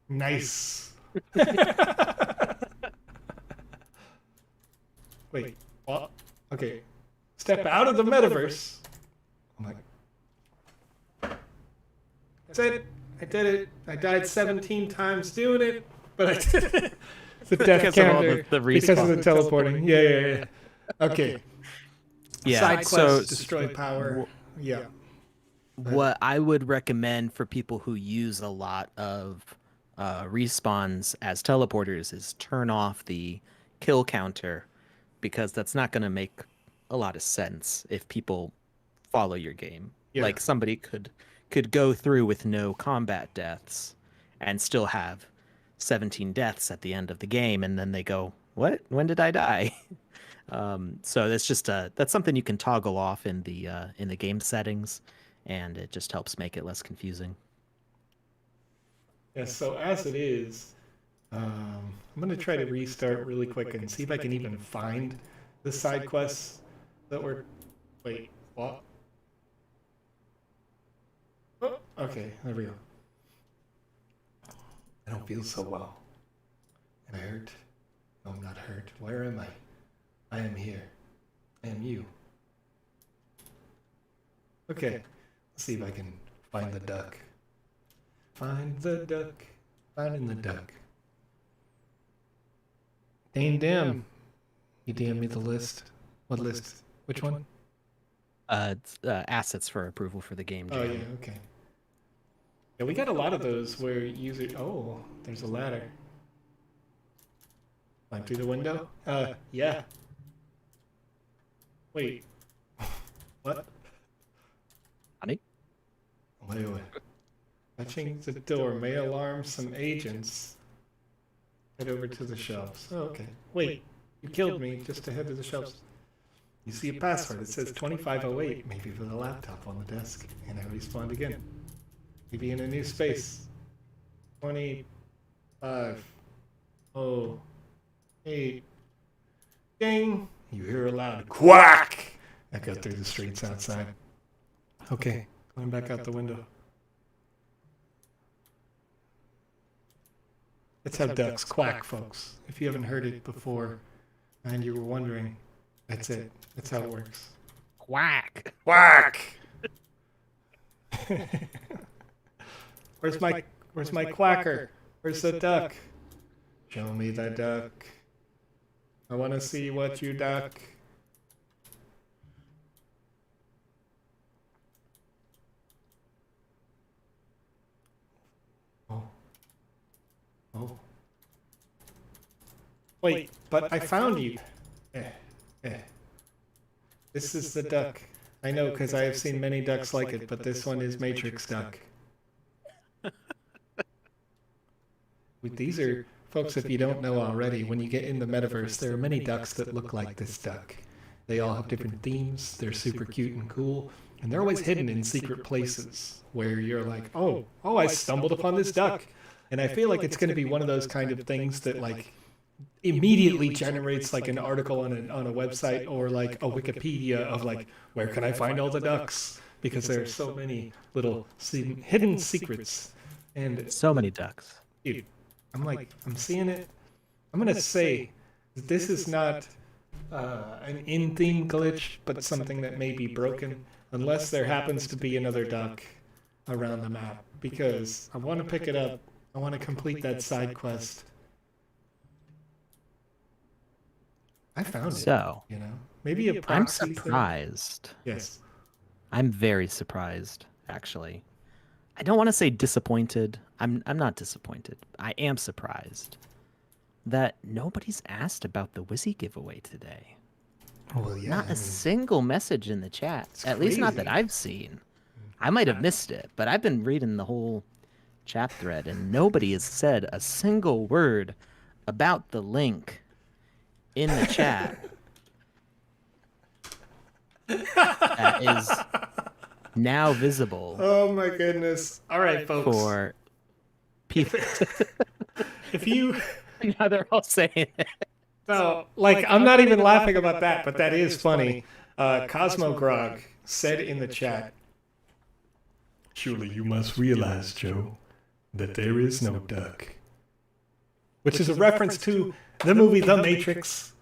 Nice. Wait, what? Okay. Step out of the metaverse. I'm like, That's it. I did it. I died 17 times doing it, but I did it. The death Because of all counter. the Because of the respawn. teleporting. Yeah. Okay. Yeah. Side quest, so destroy power. Yeah. what I would recommend for people who use a lot of respawns as teleporters is turn off the kill counter, because that's not going to make a lot of sense if people follow your game. Yeah. Like somebody could go through with no combat deaths and still have 17 deaths at the end of the game, and then they go, "What? When did I die?" So that's something you can toggle off in the game settings, and it just helps make it less confusing. Yeah, so as it is, I'm going to try to restart really quick and see if I can even find the side quests that were... Wait, what? Oh, okay, there we go. I don't feel so well. Am I hurt? No, I'm not hurt. Where am I? I am here. I am you. Okay, let's see if I can find the duck. Find the duck. Finding the duck. Dane Dim. You DM me the list. What list? Which one? It's, assets for approval for the game jam. Oh, yeah, okay. Yeah, we got a lot of those where user... Oh, there's a ladder. Climb through the window? Yeah. Wait. What? Honey? Wait. Touching the door may alarm some agents. Head over to the shelves. Oh, okay. Wait, you killed me just to head to the shelves. You see a password. It says 2508. Maybe for the laptop on the desk. And I respawned again. Maybe in a new space. 25. Oh. 8. Ding! You hear a loud quack echo through the streets outside. Okay, Going back out the window. That's how ducks quack, folks. If you haven't heard it before and you were wondering, that's it. That's how it works. Quack! quack. Where's my quacker? Where's the duck? Show me the duck. I want to see what you duck. Oh, Wait, but I found you. This is the duck. I know, because I have seen many ducks like it, but this one is Matrix duck. These are, folks, if you don't know already, when you get in the metaverse, there are many ducks that look like this duck. They all have different themes. They're super cute and cool, and they're always hidden in secret places where you're like, oh, I stumbled upon this duck. And I feel like it's going to be one of those kind of things that like immediately generates like an article on a website or like a Wikipedia of like, where can I find all the ducks? Because there are so many little hidden secrets. And So many ducks. dude, I'm seeing it. I'm going to say this is not an in-theme glitch, but something that may be broken unless there happens to be another duck around the map, because I want to pick it up. I want to complete that side quest. I found it. So, You know, maybe a I'm proxy thing. surprised. Yes. I'm very surprised, actually. I don't want to say disappointed. I'm not disappointed. I am surprised that nobody's asked about the Wizzy giveaway today. well, yeah. Not I a mean, single message in the chat. At least not that crazy. I've seen. I might have missed it, but I've been reading the whole chat thread, and nobody has said a single word about the link in the chat that is now visible Oh my goodness. All right, folks. for people. If you Now they're all saying it. So, like, I'm not even laughing about that, but that is funny. Cosmo Grog said in the chat, Surely you must realize, Joe, that there is no duck. which is a reference to the movie The Matrix,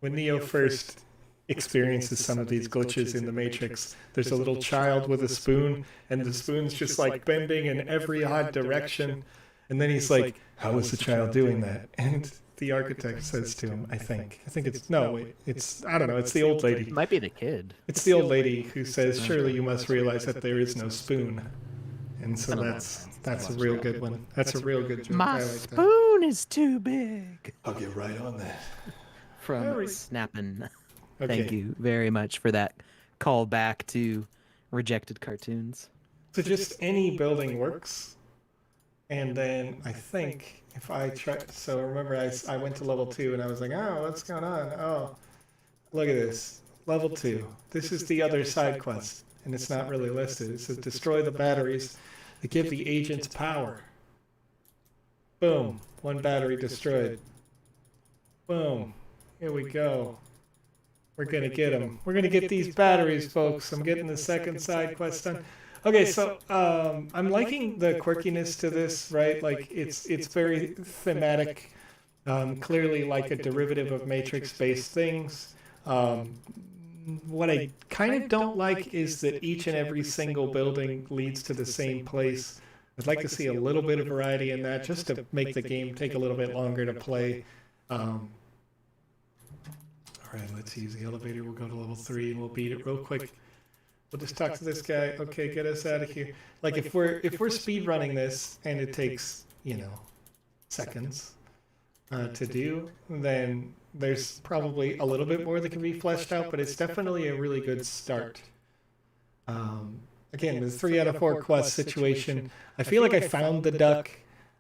when Neo first experiences some of these glitches in The Matrix. There's a little child with a spoon, and the spoon's just like bending in every odd direction. And then he's like, how is the child doing that? And the architect says to him, I think it's, no, wait, it's, I don't know, it's the old lady. It might be the kid. It's the old lady who says, surely you must realize that there is no spoon. And so that's a real good one. That's a real good joke. My I like that. spoon is too big. I'll get right on that. From Snappin'. Okay. Thank you very much for that call back to rejected cartoons. So just any building works. And then I think if I try, so remember I went to level 2 and I was like, oh, what's going on? Oh, look at this. Level 2. This is the other side quest. And it's not really listed. It says destroy the batteries that give the agents power. Boom. 1 battery destroyed. Boom. Here we go. We're going to get them. We're going to get these batteries, folks. I'm getting the second side quest done. Okay, so I'm liking the quirkiness to this, right? Like it's very thematic, clearly like a derivative of Matrix-based things. What I kind of don't like is that each and every single building leads to the same place. I'd like to see a little bit of variety in that, just to make the game take a little bit longer to play. All right, let's use the elevator. We'll go to level 3 and we'll beat it real quick. We'll just talk to this guy. Okay, get us out of here. Like if we're speed running this and it takes, you know, seconds to do, then there's probably a little bit more that can be fleshed out, but it's definitely a really good start. Again, the 3 out of 4 quest situation. I feel like I found the duck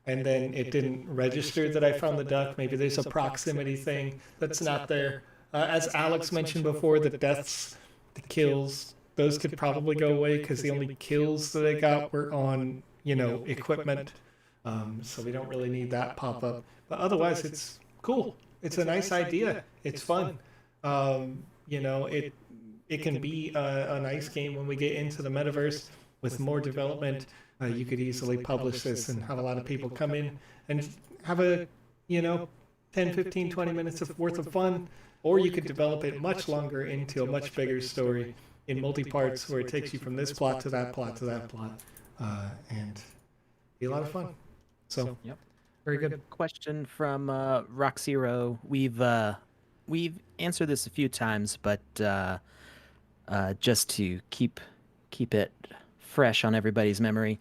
and then it didn't register that I found the duck. Maybe there's a proximity thing that's not there. As Alex mentioned before, the deaths, the kills, those could probably go away because the only kills that I got were on, you know, equipment. So we don't really need that pop up. But otherwise, it's cool. It's a nice idea. It's fun. You know, it can be a nice game when we get into the metaverse with more development. You could easily publish this and have a lot of people come in and have a, you know, 10, 15, 20 minutes worth of fun. Or you could develop it much longer into a much bigger story in multi-parts where it takes you from this plot to that plot to that plot. And be a lot of fun. So, Yep. very good. Question from Roxero. We've answered this a few times, but just to keep it fresh on everybody's memory.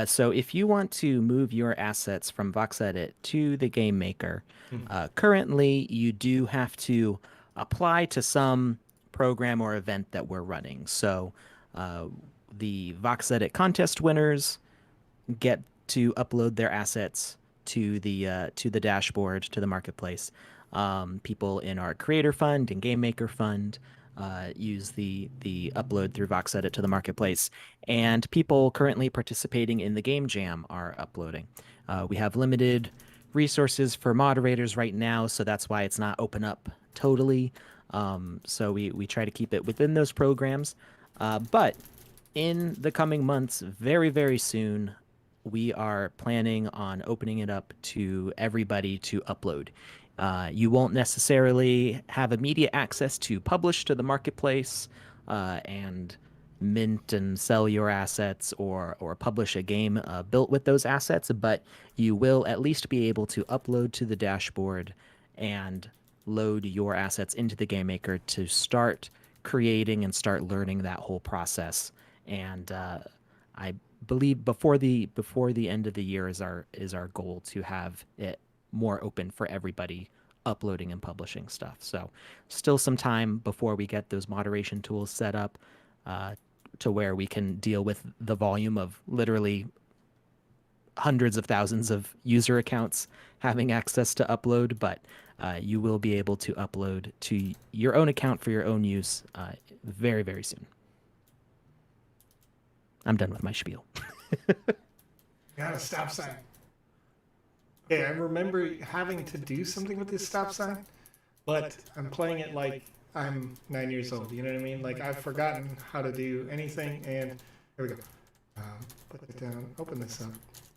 So if you want to move your assets from VoxEdit to the Game Maker, currently you do have to apply to some program or event that we're running. So the VoxEdit contest winners get to upload their assets to the dashboard, to the marketplace. People in our Creator Fund and Game Maker Fund use the upload through VoxEdit to the marketplace, and people currently participating in the Game Jam are uploading. We have limited resources for moderators right now, so that's why it's not open up totally. So we try to keep it within those programs. But in the coming months, very, very soon, we are planning on opening it up to everybody to upload. You won't necessarily have immediate access to publish to the marketplace and mint and sell your assets or publish a game built with those assets, but you will at least be able to upload to the dashboard and load your assets into the Game Maker to start creating and start learning that whole process. And I believe before the end of the year is our goal to have it more open for everybody uploading and publishing stuff. So still some time before we get those moderation tools set up to where we can deal with the volume of literally hundreds of thousands of user accounts having access to upload, but you will be able to upload to your own account for your own use very, very soon. I'm done with my spiel. Got a stop sign. Yeah, I remember having to do something with this stop sign. but I'm playing it like I'm 9 years old. You know what I mean? Like I've forgotten how to do anything. And here we go. Put it down. Open this up.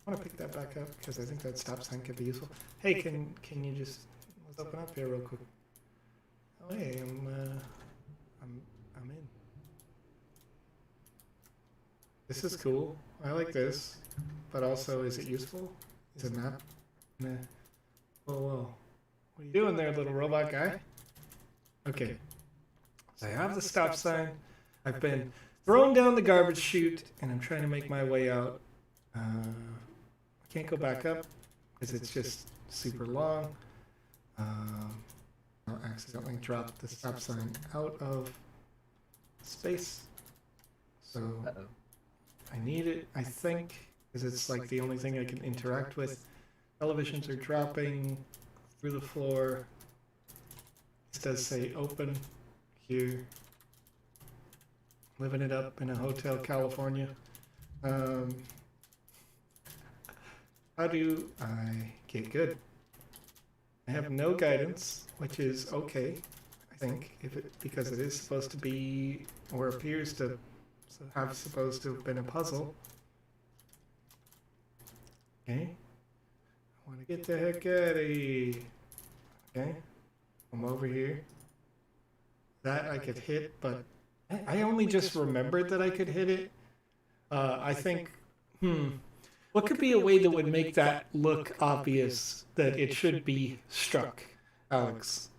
I want to pick that back up because I think that stop sign could be useful. Hey, can you just let's open up here real quick? Oh, hey, I'm in. This is cool. I like this, but also, is it useful? Is it not? Nah. Whoa. What are you doing there, little robot guy? Okay. So I have the stop sign. I've been thrown down the garbage chute, and I'm trying to make my way out. I can't go back up because it's just super long. I'll accidentally drop the stop sign out of space. So I need it, I think, because it's like the only thing I can interact with. Televisions are dropping through the floor. This does say open here. Living it up in a Hotel California. How do I get good? I have no guidance, which is okay, I think, because it is supposed to be, or appears to have supposed to have been a puzzle. Okay. I want to get the heck out of here. Okay. I'm over here. That I could hit, but I only just remembered that I could hit it. I think, what could be a way that would make that look obvious that it should be struck, Alex?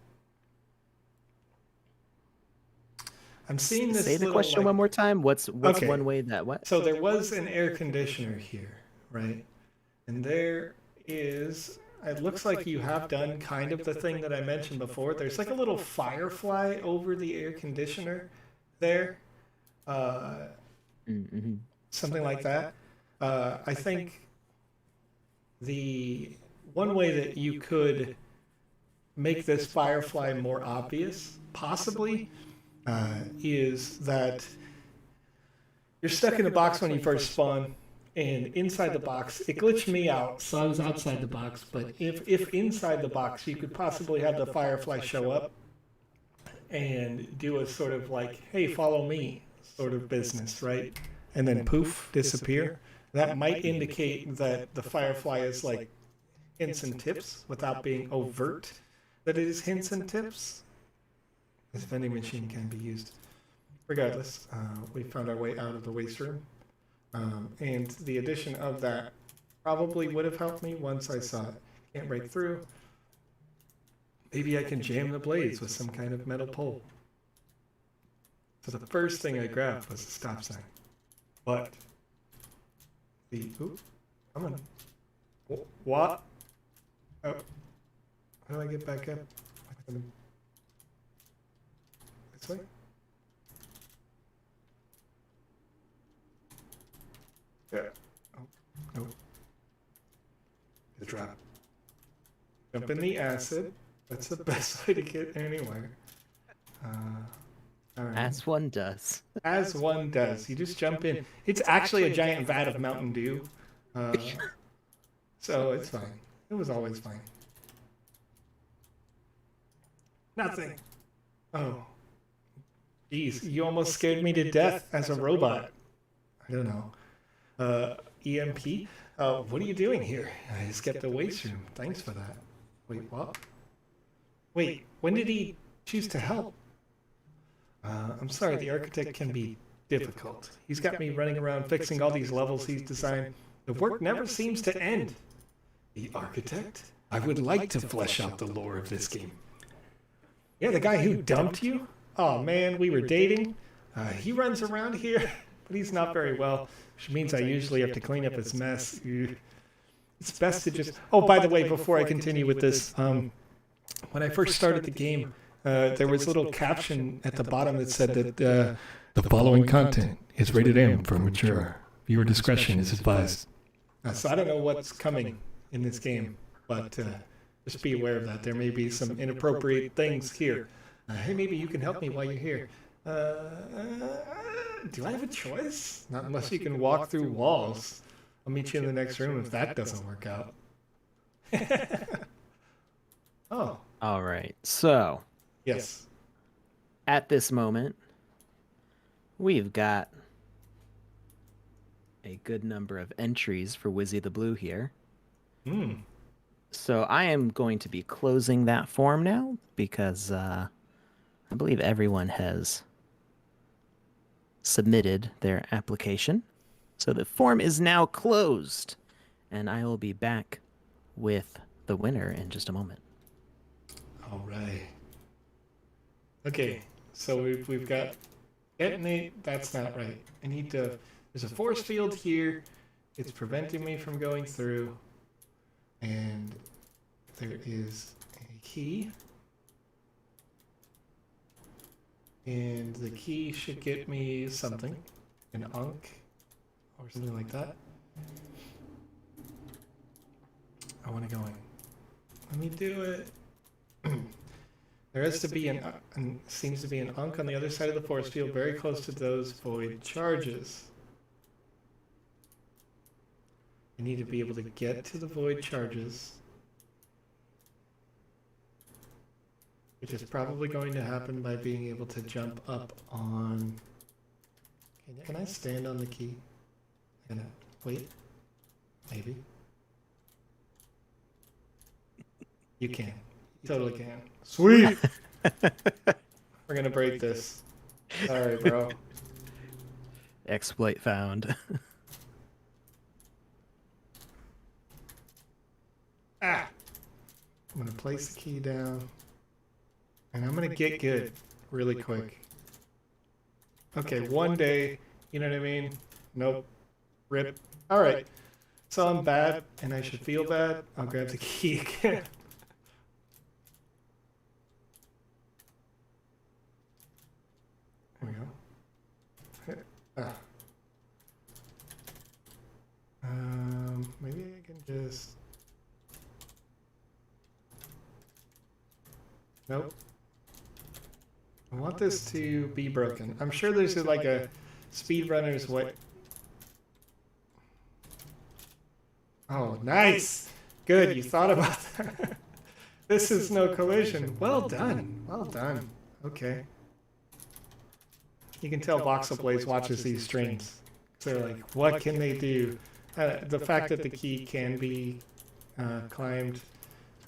I'm seeing this. Say the question one more time. What's Okay. one way that what? So there was an air conditioner here, right? And there is, it looks like you have done kind of the thing that I mentioned before. There's like a little firefly over the air conditioner there. Something like that. I think the one way that you could make this firefly more obvious, possibly, is that you're stuck in a box when you first spawn, and inside the box, it glitched me out, so I was outside the box, but if inside the box, you could possibly have the firefly show up and do a sort of like, hey, follow me sort of business, right? And then poof, disappear. That might indicate that the firefly is like hints and tips without being overt that it is hints and tips. This vending machine can be used. Regardless, we found our way out of the waste room. And the addition of that probably would have helped me once I saw it. Can't break through. Maybe I can jam the blades with some kind of metal pole. So the first thing I grabbed was the stop sign. But come on. What? Oh. How do I get back up? This way? Yeah. Oh, no. The drop. Jump in the acid. That's the best way to get anywhere. All right. As one does. As one does. You just jump in. It's actually a giant vat of Mountain Dew. So it's fine. It was always fine. Nothing. Oh. Jeez, you almost scared me to death as a robot. I don't know. EMP? What are you doing here? I skipped the waste room. Thanks for that. Wait, what? Wait, when did he choose to help? I'm sorry, the architect can be difficult. He's got me running around fixing all these levels he's designed. The work never seems to end. The architect? I would like to flesh out the lore of this game. Yeah, the guy who dumped you? Oh man, we were dating. He runs around here, but he's not very well, which means I usually have to clean up his mess. It's best to just... Oh, by the way, before I continue with this, when I first started the game, there was a little caption at the bottom that said that the following content is rated M for mature. Viewer discretion is advised. So I don't know what's coming in this game, but just be aware of that. There may be some inappropriate things here. Hey, maybe you can help me while you're here. Do I have a choice? Not unless you can walk through walls. I'll meet you in the next room if that doesn't work out. Oh, All right. So Yes. at this moment, we've got a good number of entries for Wizzy the Blue here. Hmm. So I am going to be closing that form now because I believe everyone has submitted their application. So the form is now closed, and I will be back with the winner in just a moment. All right. Okay. So we've got detonate. That's not right. I need to. There's a force field here. It's preventing me from going through. And there is a key. And the key should get me something. An unk. Or something like that. I want to go in. Let me do it. There has to be seems to be an unk on the other side of the force field, very close to those void charges. I need to be able to get to the void charges, which is probably going to happen by being able to jump up on. Can I stand on the key? Can I wait? Maybe. You can. You totally can. Sweet! We're gonna break this. Sorry, bro. Exploit found. Ah! I'm gonna place the key down. And I'm gonna get good really quick. Okay, one day, you know what I mean? Nope. Rip. Alright. So I'm bad, and I should feel bad. I'll grab the key again. There we go. Ah. Maybe I can just. Nope. I want this to be broken. I'm sure there's like a speedrunner's way. Oh, nice! Good, you thought about that. This is no collision. Well done. Well done. Okay. You can tell voxel-based watches these streams. They're like, what can they do? The fact that the key can be climbed is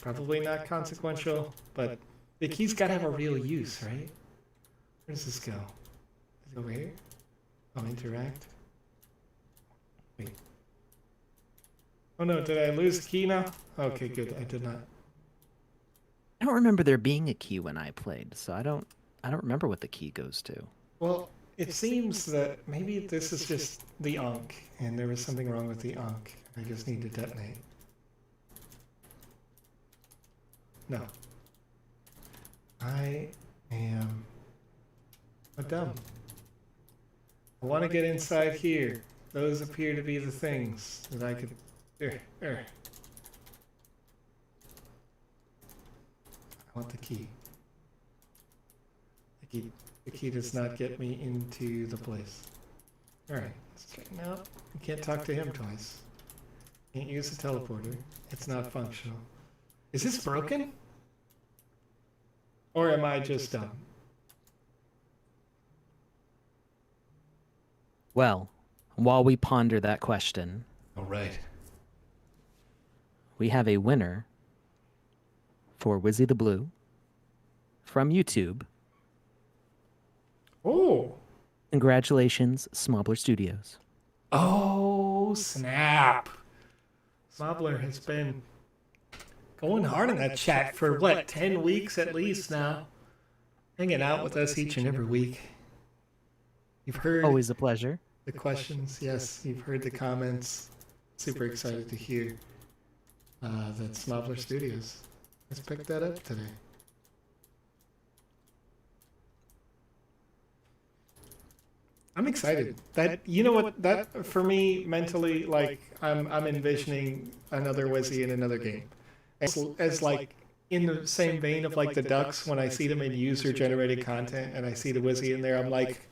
probably not consequential, but the key's got to have a real use, right? Where does this go? Does it go over here? Oh, interact. Wait. Oh no, did I lose the key now? Okay, good. I did not. I don't remember there being a key when I played, so I don't remember what the key goes to. Well, it seems that maybe this is just the unk, and there was something wrong with the unk. I just need to detonate. No. I am a dumb. I want to get inside here. Those appear to be the things that I could. There. I want the key. The key does not get me into the place. Alright, straighten out. You can't talk to him twice. Can't use the teleporter. It's not functional. Is this broken? Or am I just dumb? Well, while we ponder that question, Alright. we have a winner for Wizzy the Blue from YouTube. Oh! Congratulations, Smobbler Studios. Oh, snap! Smobbler has been going hard in that chat for what, 10 weeks at least now? Hanging out with us each and every week. You've heard Always a pleasure. the questions, yes, you've heard the comments. Super excited to hear that Smobbler Studios has picked that up today. I'm excited. That, you know what, that for me mentally, like I'm envisioning another Wizzy in another game. As like in the same vein of like the ducks, when I see them in user generated content and I see the Wizzy in there, I'm like,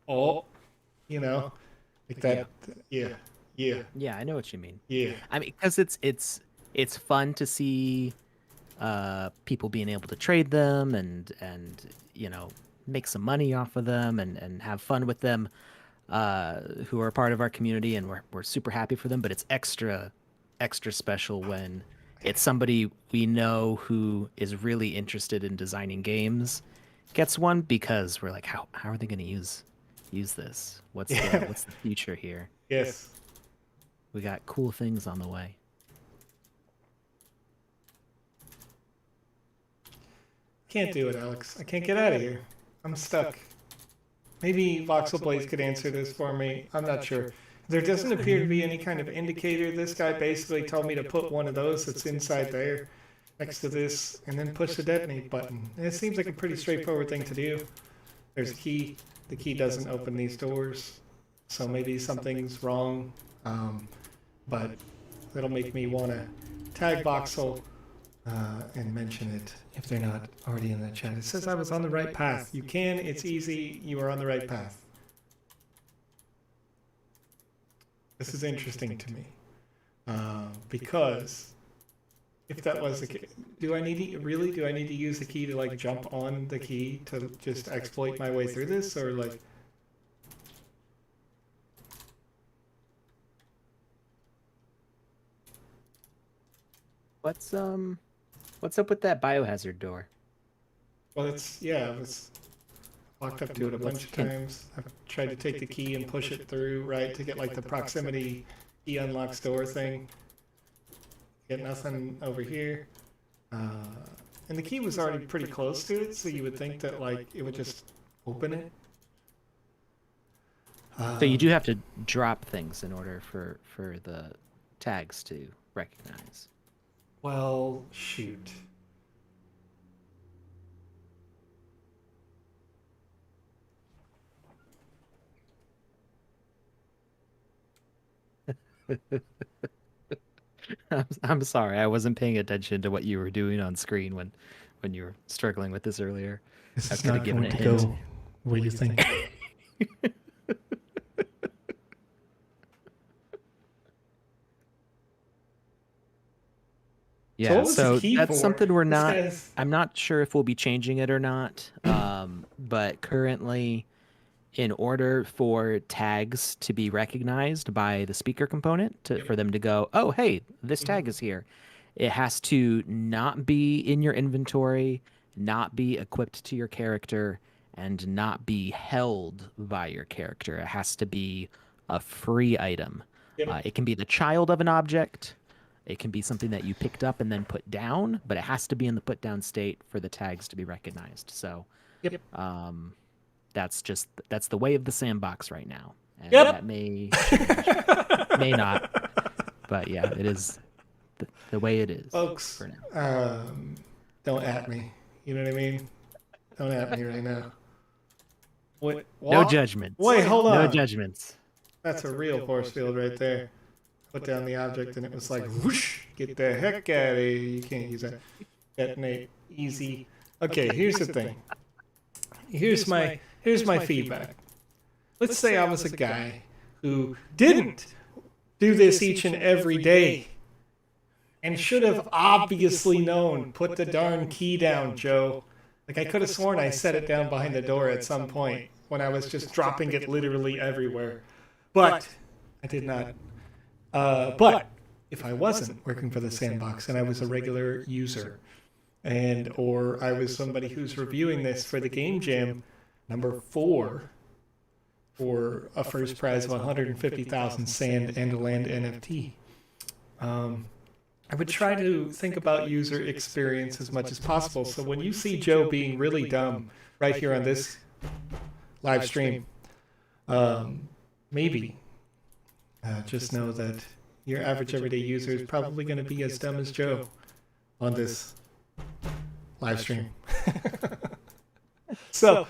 oh, you know, like that. Yeah. Yeah, I know what you mean. Yeah. I mean, because it's fun to see people being able to trade them and make some money off of them and have fun with them, who are part of our community, and we're super happy for them. But it's extra special when it's somebody we know who is really interested in designing games gets one, because we're like, how are they going to use this? What's the future here? Yes. We got cool things on the way. Can't do it, Alex. I can't get out of here. I'm stuck. Maybe voxel-based could answer this for me. I'm not sure. There doesn't appear to be any kind of indicator. This guy basically told me to put one of those that's inside there next to this and then push the detonate button. And it seems like a pretty straightforward thing to do. There's a key. The key doesn't open these doors, so maybe something's wrong. But that'll make me want to tag voxel and mention it if they're not already in the chat. It says I was on the right path. You can, it's easy, you are on the right path. This is interesting to me, because if that was the case, do I need to use the key to like jump on the key to just exploit my way through this, or like? What's up with that biohazard door? Well, I was walked up to it a bunch of times. I've tried to take the key and push it through, right, to get like the proximity key unlocks door thing. Get nothing over here. And the key was already pretty close to it, so you would think that like it would just open it. So you do have to drop things in order for the tags to recognize. Well, shoot. I'm sorry, I wasn't paying attention to what you were doing on screen when you were struggling with this earlier. This I is could have not given going a to hint. go where you think. Yeah, what was the so key that's for? something we're This not. guy's- I'm not sure if we'll be changing it or not. But currently, in order for tags to be recognized by the speaker component, for them to go, oh, hey, this tag is here, it has to not be in your inventory, not be equipped to your character, and not be held by your character. It has to be a free item. Yep. It can be the child of an object. It can be something that you picked up and then put down, but it has to be in the put down state for the tags to be recognized. So, Yep. that's the way of the sandbox right now. And Yep. that may may not, but yeah, it is the way it is, Folks, for now. don't at me. You know what I mean? Don't at me right now. What? No judgments. Wait, hold on. No judgments. That's a real force field right there. Put down the object and it was like, whoosh, get the heck out of here. You can't use that. Detonate. Easy. Okay, here's the thing. Here's my feedback. Let's say I was a guy who didn't do this each and every day and should have obviously known. Put the darn key down, Joe. Like, I could have sworn I set it down behind the door at some point when I was just dropping it literally everywhere. But I did not. But if I wasn't working for the Sandbox and I was a regular user, or I was somebody who's reviewing this for the Game Jam number 4 for a first prize of 150,000 sand and a land NFT, I would try to think about user experience as much as possible. So when you see Joe being really dumb right here on this live stream, maybe just know that your average everyday user is probably going to be as dumb as Joe on this live stream. So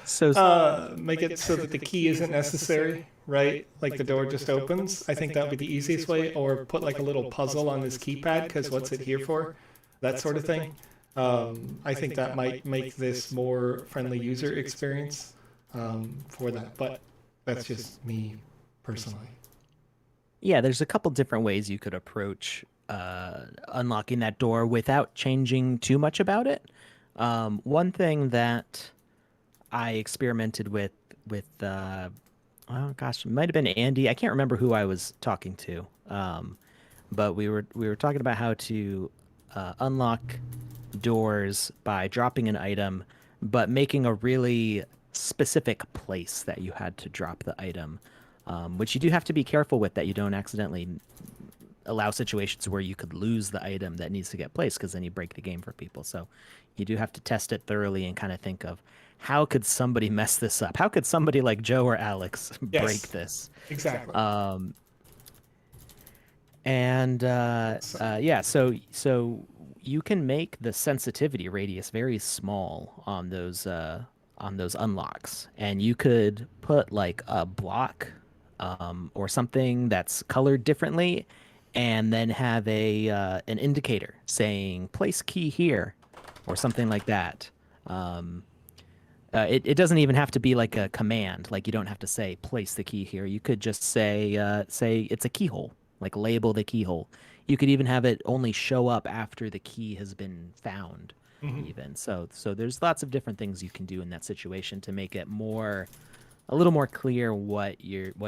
make it so that the key isn't necessary, right? Like the door just opens. I think that would be the easiest way. Or put like a little puzzle on this keypad, because what's it here for? That sort of thing. I think that might make this more friendly user experience for that. But that's just me personally. Yeah, there's a couple different ways you could approach unlocking that door without changing too much about it. One thing that I experimented with oh gosh, it might have been Andy. I can't remember who I was talking to. But we were talking about how to unlock doors by dropping an item, but making a really specific place that you had to drop the item, which you do have to be careful with, that you don't accidentally allow situations where you could lose the item that needs to get placed, because then you break the game for people. So you do have to test it thoroughly and kind of think of, how could somebody mess this up? How could somebody like Joe or Alex Yes. break this? Exactly. Yeah, so you can make the sensitivity radius very small on those unlocks, and you could put like a block or something that's colored differently, and then have an indicator saying place key here or something like that. It doesn't even have to be like a command. Like, you don't have to say place the key here. You could just say it's a keyhole, like label the keyhole. You could even have it only show up after the key has been found, even. So there's lots of different things you can do in that situation to make it a little more clear what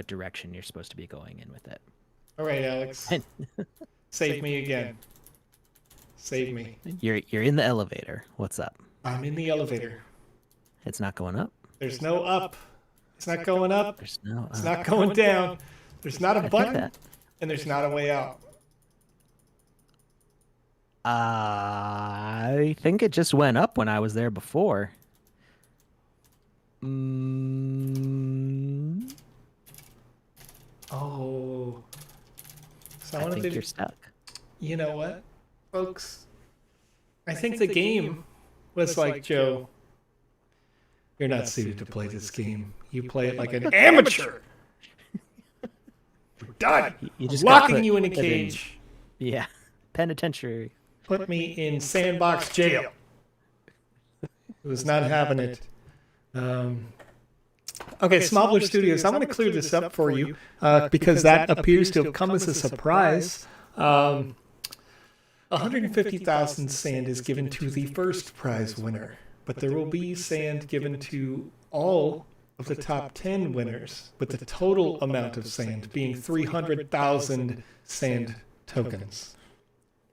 direction you're supposed to be going in with it. All right, Alex. Save me again. Save me. You're in the elevator. What's up? I'm in the elevator. It's not going up. There's no up. It's not going up. There's no. It's not going down. There's not a think button, that- and there's not a way out. I think it just went up when I was there before. Mm, Oh. So I I wanted think to. you're stuck. You know what, folks? I think the game was like, Joe, you're not suited to play this game. You play it like an amateur. You're done. You I'm just got locking put you in a in- cage. Yeah, penitentiary. Put me in Sandbox jail. It was not having it. Okay, Smobbler Studios, I'm going to clear this up for you because that appears to have come as a surprise. 150,000 sand is given to the first prize winner, but there will be sand given to all of the top 10 winners, with the total amount of sand being 300,000 sand tokens.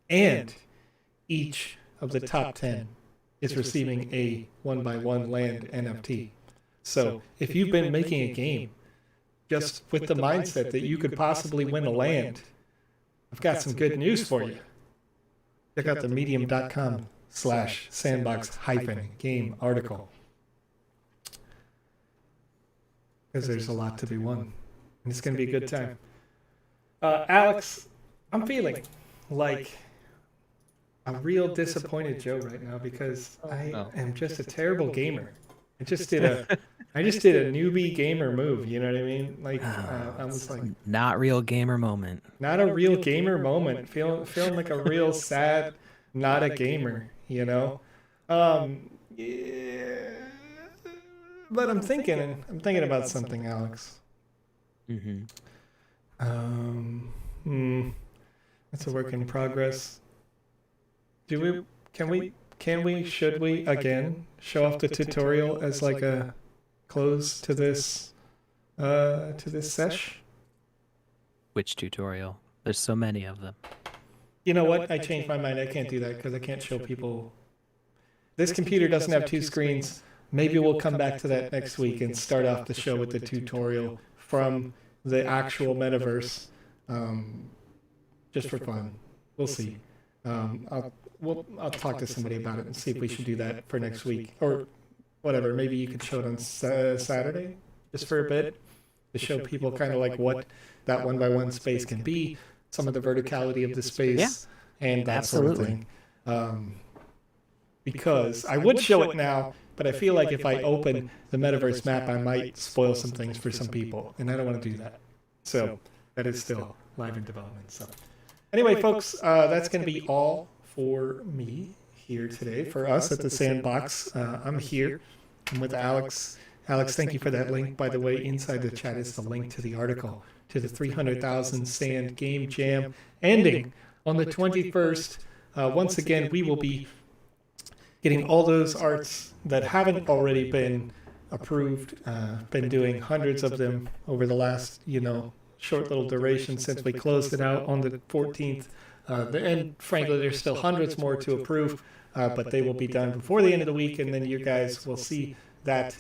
And each of the top 10 is receiving a 1x1 land NFT. So if you've been making a game just with the mindset that you could possibly win a land, I've got some good news for you. Check out the medium.com/sandbox-game article, because there's a lot to be won, and it's going to be a good time. Alex, I'm feeling like a real disappointed Joe right now, because I am just a terrible gamer. I just did a newbie gamer move. You know what I mean? Like I was like, Not real gamer moment. not a real gamer moment. Feeling like a real sad, not a gamer. You know. Yeah. But I'm thinking about something, Alex. That's a work in progress. Should we again show off the tutorial as like a close to this sesh? Which tutorial? There's so many of them. You know what? I changed my mind. I can't do that because I can't show people. This computer doesn't have two screens. Maybe we'll come back to that next week and start off the show with the tutorial from the actual metaverse, just for fun. We'll see. I'll talk to somebody about it and see if we should do that for next week or whatever. Maybe you could show it on Saturday just for a bit to show people kind of like what that 1x1 space can be, some of the verticality of the space, and that sort of thing. Because I would show it now, but I feel like if I open the metaverse map, I might spoil some things for some people, and I don't want to do that. So that is still live in development. So anyway, folks, that's going to be all for me here today, for us at the Sandbox. I'm here. I'm with Alex. Alex, thank you for that link. By the way, inside the chat is the link to the article, to the 300,000 sand game jam ending on the 21st. Once again, we will be getting all those arts that haven't already been approved. Been doing hundreds of them over the last, short little duration since we closed it out on the 14th. And frankly, there's still hundreds more to approve, but they will be done before the end of the week, and then you guys will see that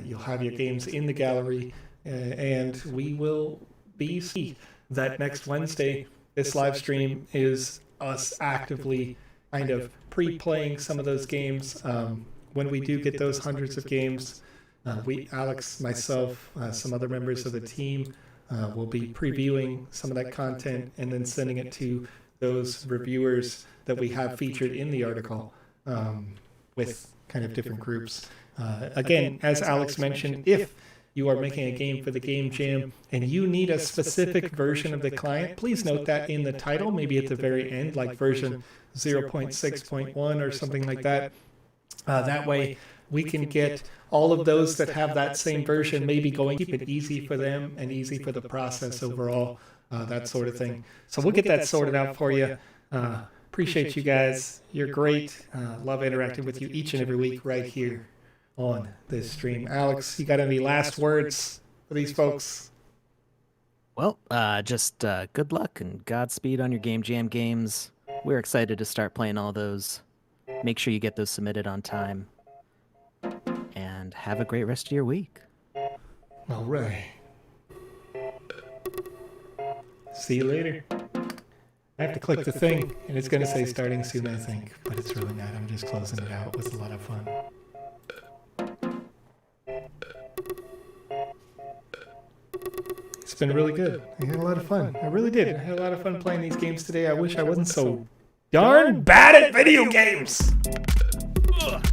you'll have your games in the gallery, and we will be see that next Wednesday. This live stream is us actively kind of pre-playing some of those games. When we do get those hundreds of games, Alex, myself, some other members of the team will be previewing some of that content and then sending it to those reviewers that we have featured in the article with kind of different groups. Again, as Alex mentioned, if you are making a game for the Game Jam and you need a specific version of the client, please note that in the title, maybe at the very end, like version 0.6.1 or something like that. That way we can get all of those that have that same version maybe going, keep it easy for them and easy for the process overall, that sort of thing. So we'll get that sorted out for you. Appreciate you guys. You're great. Love interacting with you each and every week right here on this stream. Alex, you got any last words for these folks? Well, just good luck and Godspeed on your Game Jam games. We're excited to start playing all those. Make sure you get those submitted on time. And have a great rest of your week. All right. See you later. I have to click the thing, and it's going to say starting soon, I think. But it's really not. I'm just closing it out. It was a lot of fun. It's been really good. I had a lot of fun. I really did. I had a lot of fun playing these games today. I wish I wasn't so darn bad at video games. Ugh.